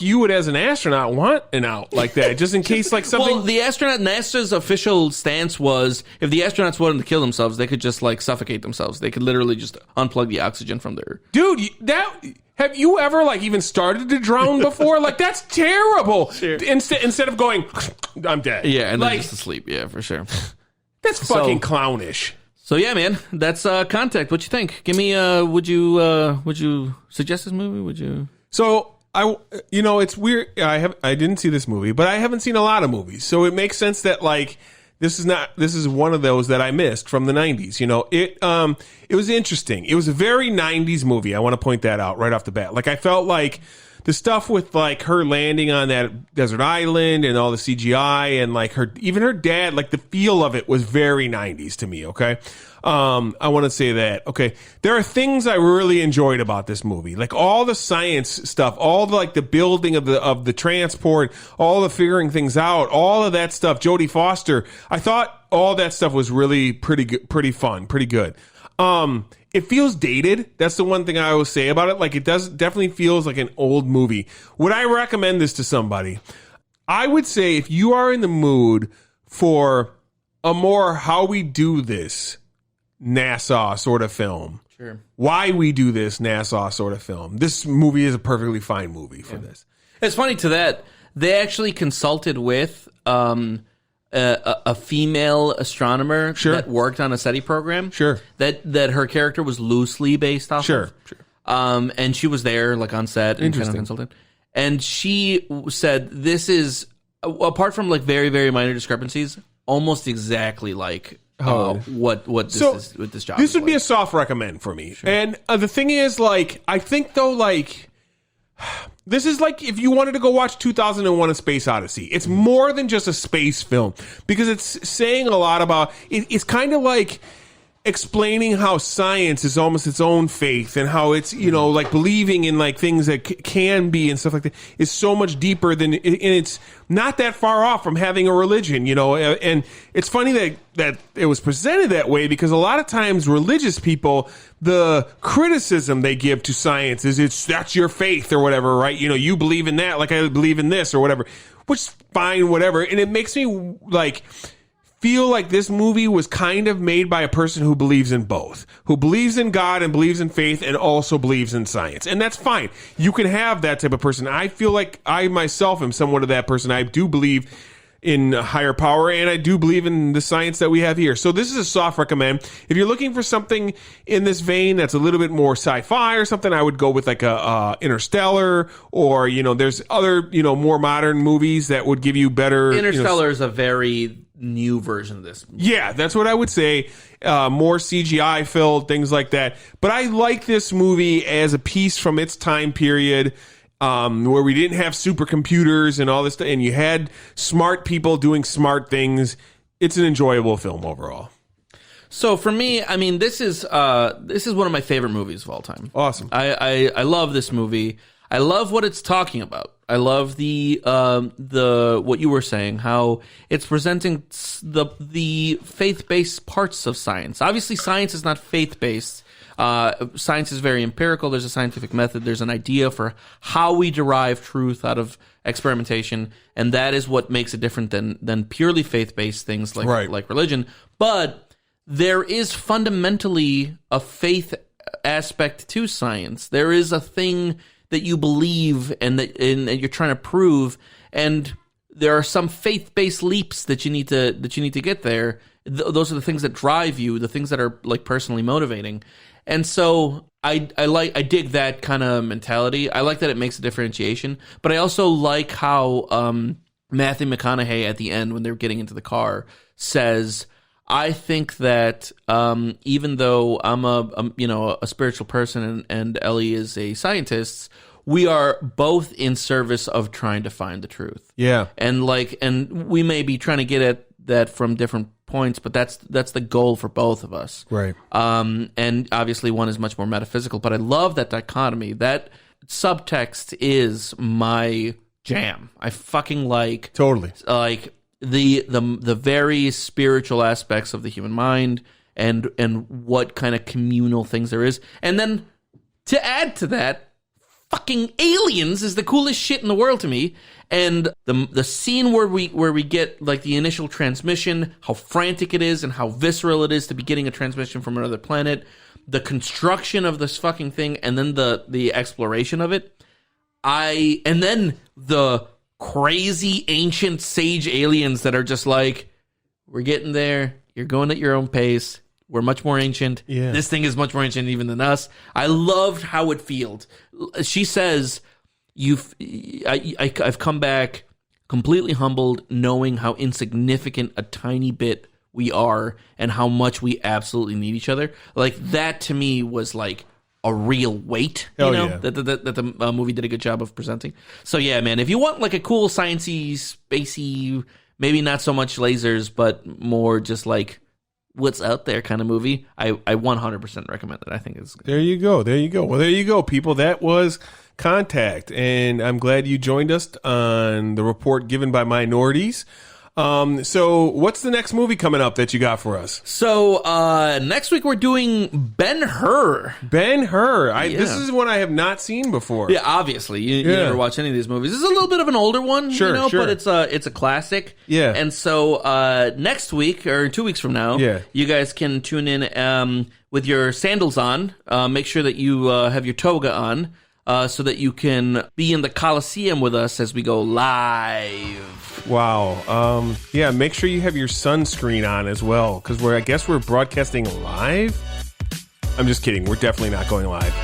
you would, as an astronaut, want an out like that, just in case like something. Well, NASA's official stance was, if the astronauts wanted to kill themselves, they could just like suffocate themselves. They could literally just unplug the oxygen from their. Dude, have you ever like even started to drown before? Like that's terrible. Sure. Instead of going, I'm dead. Yeah, and then just asleep. Yeah, for sure. That's fucking clownish. So yeah, man, that's Contact. What you think? Give me. Would you suggest this movie? Would you? So. It's weird. I didn't see this movie, but I haven't seen a lot of movies, so it makes sense that like this is one of those that I missed from the 90s. It was interesting. It was a very 90s movie. I want to point that out right off the bat. Like I felt like the stuff with like her landing on that desert island and all the CGI and like her dad, like the feel of it was very 90s to me. Okay. I want to say that, okay, there are things I really enjoyed about this movie, like all the science stuff, all the, like the building of the transport, all the figuring things out, all of that stuff. Jodie Foster, I thought all that stuff was really pretty good, pretty fun, pretty good. It feels dated. That's the one thing I always say about it. Like it definitely feels like an old movie. Would I recommend this to somebody? I would say if you are in the mood for a more how we do this NASA sort of film. Sure. Why we do this NASA sort of film. This movie is a perfectly fine movie for this. It's funny to that. They actually consulted with a female astronomer that worked on a SETI program. Sure. That her character was loosely based off of. Sure. And she was there like on set and kind of consulted. And she said this is, apart from like very, very minor discrepancies, almost exactly like what this job. This would be a soft recommend for me. Sure. And the thing is, like, I think though, like, this is like if you wanted to go watch 2001: A Space Odyssey. It's more than just a space film because it's saying a lot about. It's kind of like explaining how science is almost its own faith and how it's, you know, like believing in like things that can be and stuff like that is so much deeper than, and it's not that far off from having a religion, you know. And it's funny that it was presented that way, because a lot of times religious people, the criticism they give to science is that's your faith or whatever, right? You know, you believe in that like I believe in this or whatever, which is fine, whatever. And it makes me like feel like this movie was kind of made by a person who believes in both, who believes in God and believes in faith and also believes in science. And that's fine. You can have that type of person. I feel like I myself am somewhat of that person. I do believe in higher power, and I do believe in the science that we have here. So this is a soft recommend. If you're looking for something in this vein that's a little bit more sci-fi or something, I would go with like a Interstellar, or, you know, there's other, you know, more modern movies that would give you better. Interstellar is a very new version of this movie. Yeah, that's what I would say. More CGI filled, things like that. But I like this movie as a piece from its time period, where we didn't have supercomputers and all this stuff, and you had smart people doing smart things. It's an enjoyable film overall. So for me, I mean, this is one of my favorite movies of all time. Awesome. I love this movie. I love what it's talking about. I love the what you were saying, how it's presenting the faith-based parts of science. Obviously, science is not faith-based. Science is very empirical. There's a scientific method. There's an idea for how we derive truth out of experimentation, and that is what makes it different than purely faith-based things like religion. But there is fundamentally a faith aspect to science. There is a thing that you believe and that you're trying to prove, and there are some faith-based leaps that you need to get there. Those are the things that drive you, the things that are like personally motivating. And so I dig that kind of mentality. I like that it makes a differentiation, but I also like how Matthew McConaughey at the end, when they're getting into the car, says, I think that even though I'm a spiritual person and Ellie is a scientist, we are both in service of trying to find the truth. Yeah. And we may be trying to get at that from different points, but that's the goal for both of us. Right. And obviously one is much more metaphysical, but I love that dichotomy. That subtext is my jam. I fucking like totally the very spiritual aspects of the human mind and what kind of communal things there is. And then to add to that, fucking aliens is the coolest shit in the world to me. And the scene where we get like the initial transmission, how frantic it is and how visceral it is to be getting a transmission from another planet, the construction of this fucking thing, and then the exploration of it. And then the crazy ancient sage aliens that are just like, we're getting there, you're going at your own pace, we're much more ancient. Yeah. This thing is much more ancient even than us. I loved how it feels. She says, I've come back completely humbled, knowing how insignificant a tiny bit we are and how much we absolutely need each other. Like, that to me was like a real weight, yeah. that the movie did a good job of presenting. So yeah, man, if you want like a cool sciencey, spacey, maybe not so much lasers, but more just like what's out there kind of movie, I 100% recommend it. I think it's good. There you go. Well, there you go, people. That was Contact, and I'm glad you joined us on the report given by minorities. So what's the next movie coming up that you got for us? So next week we're doing Ben-Hur. Ben-Hur. This is one I have not seen before. Yeah, obviously. You never watch any of these movies. This is a little bit of an older one, sure. But it's a classic. Yeah. And so next week, or 2 weeks from now, you guys can tune in with your sandals on. Make sure that you have your toga on so that you can be in the Coliseum with us as we go live. Wow. Yeah, make sure you have your sunscreen on as well, because I guess we're broadcasting live. I'm just kidding. We're definitely not going live.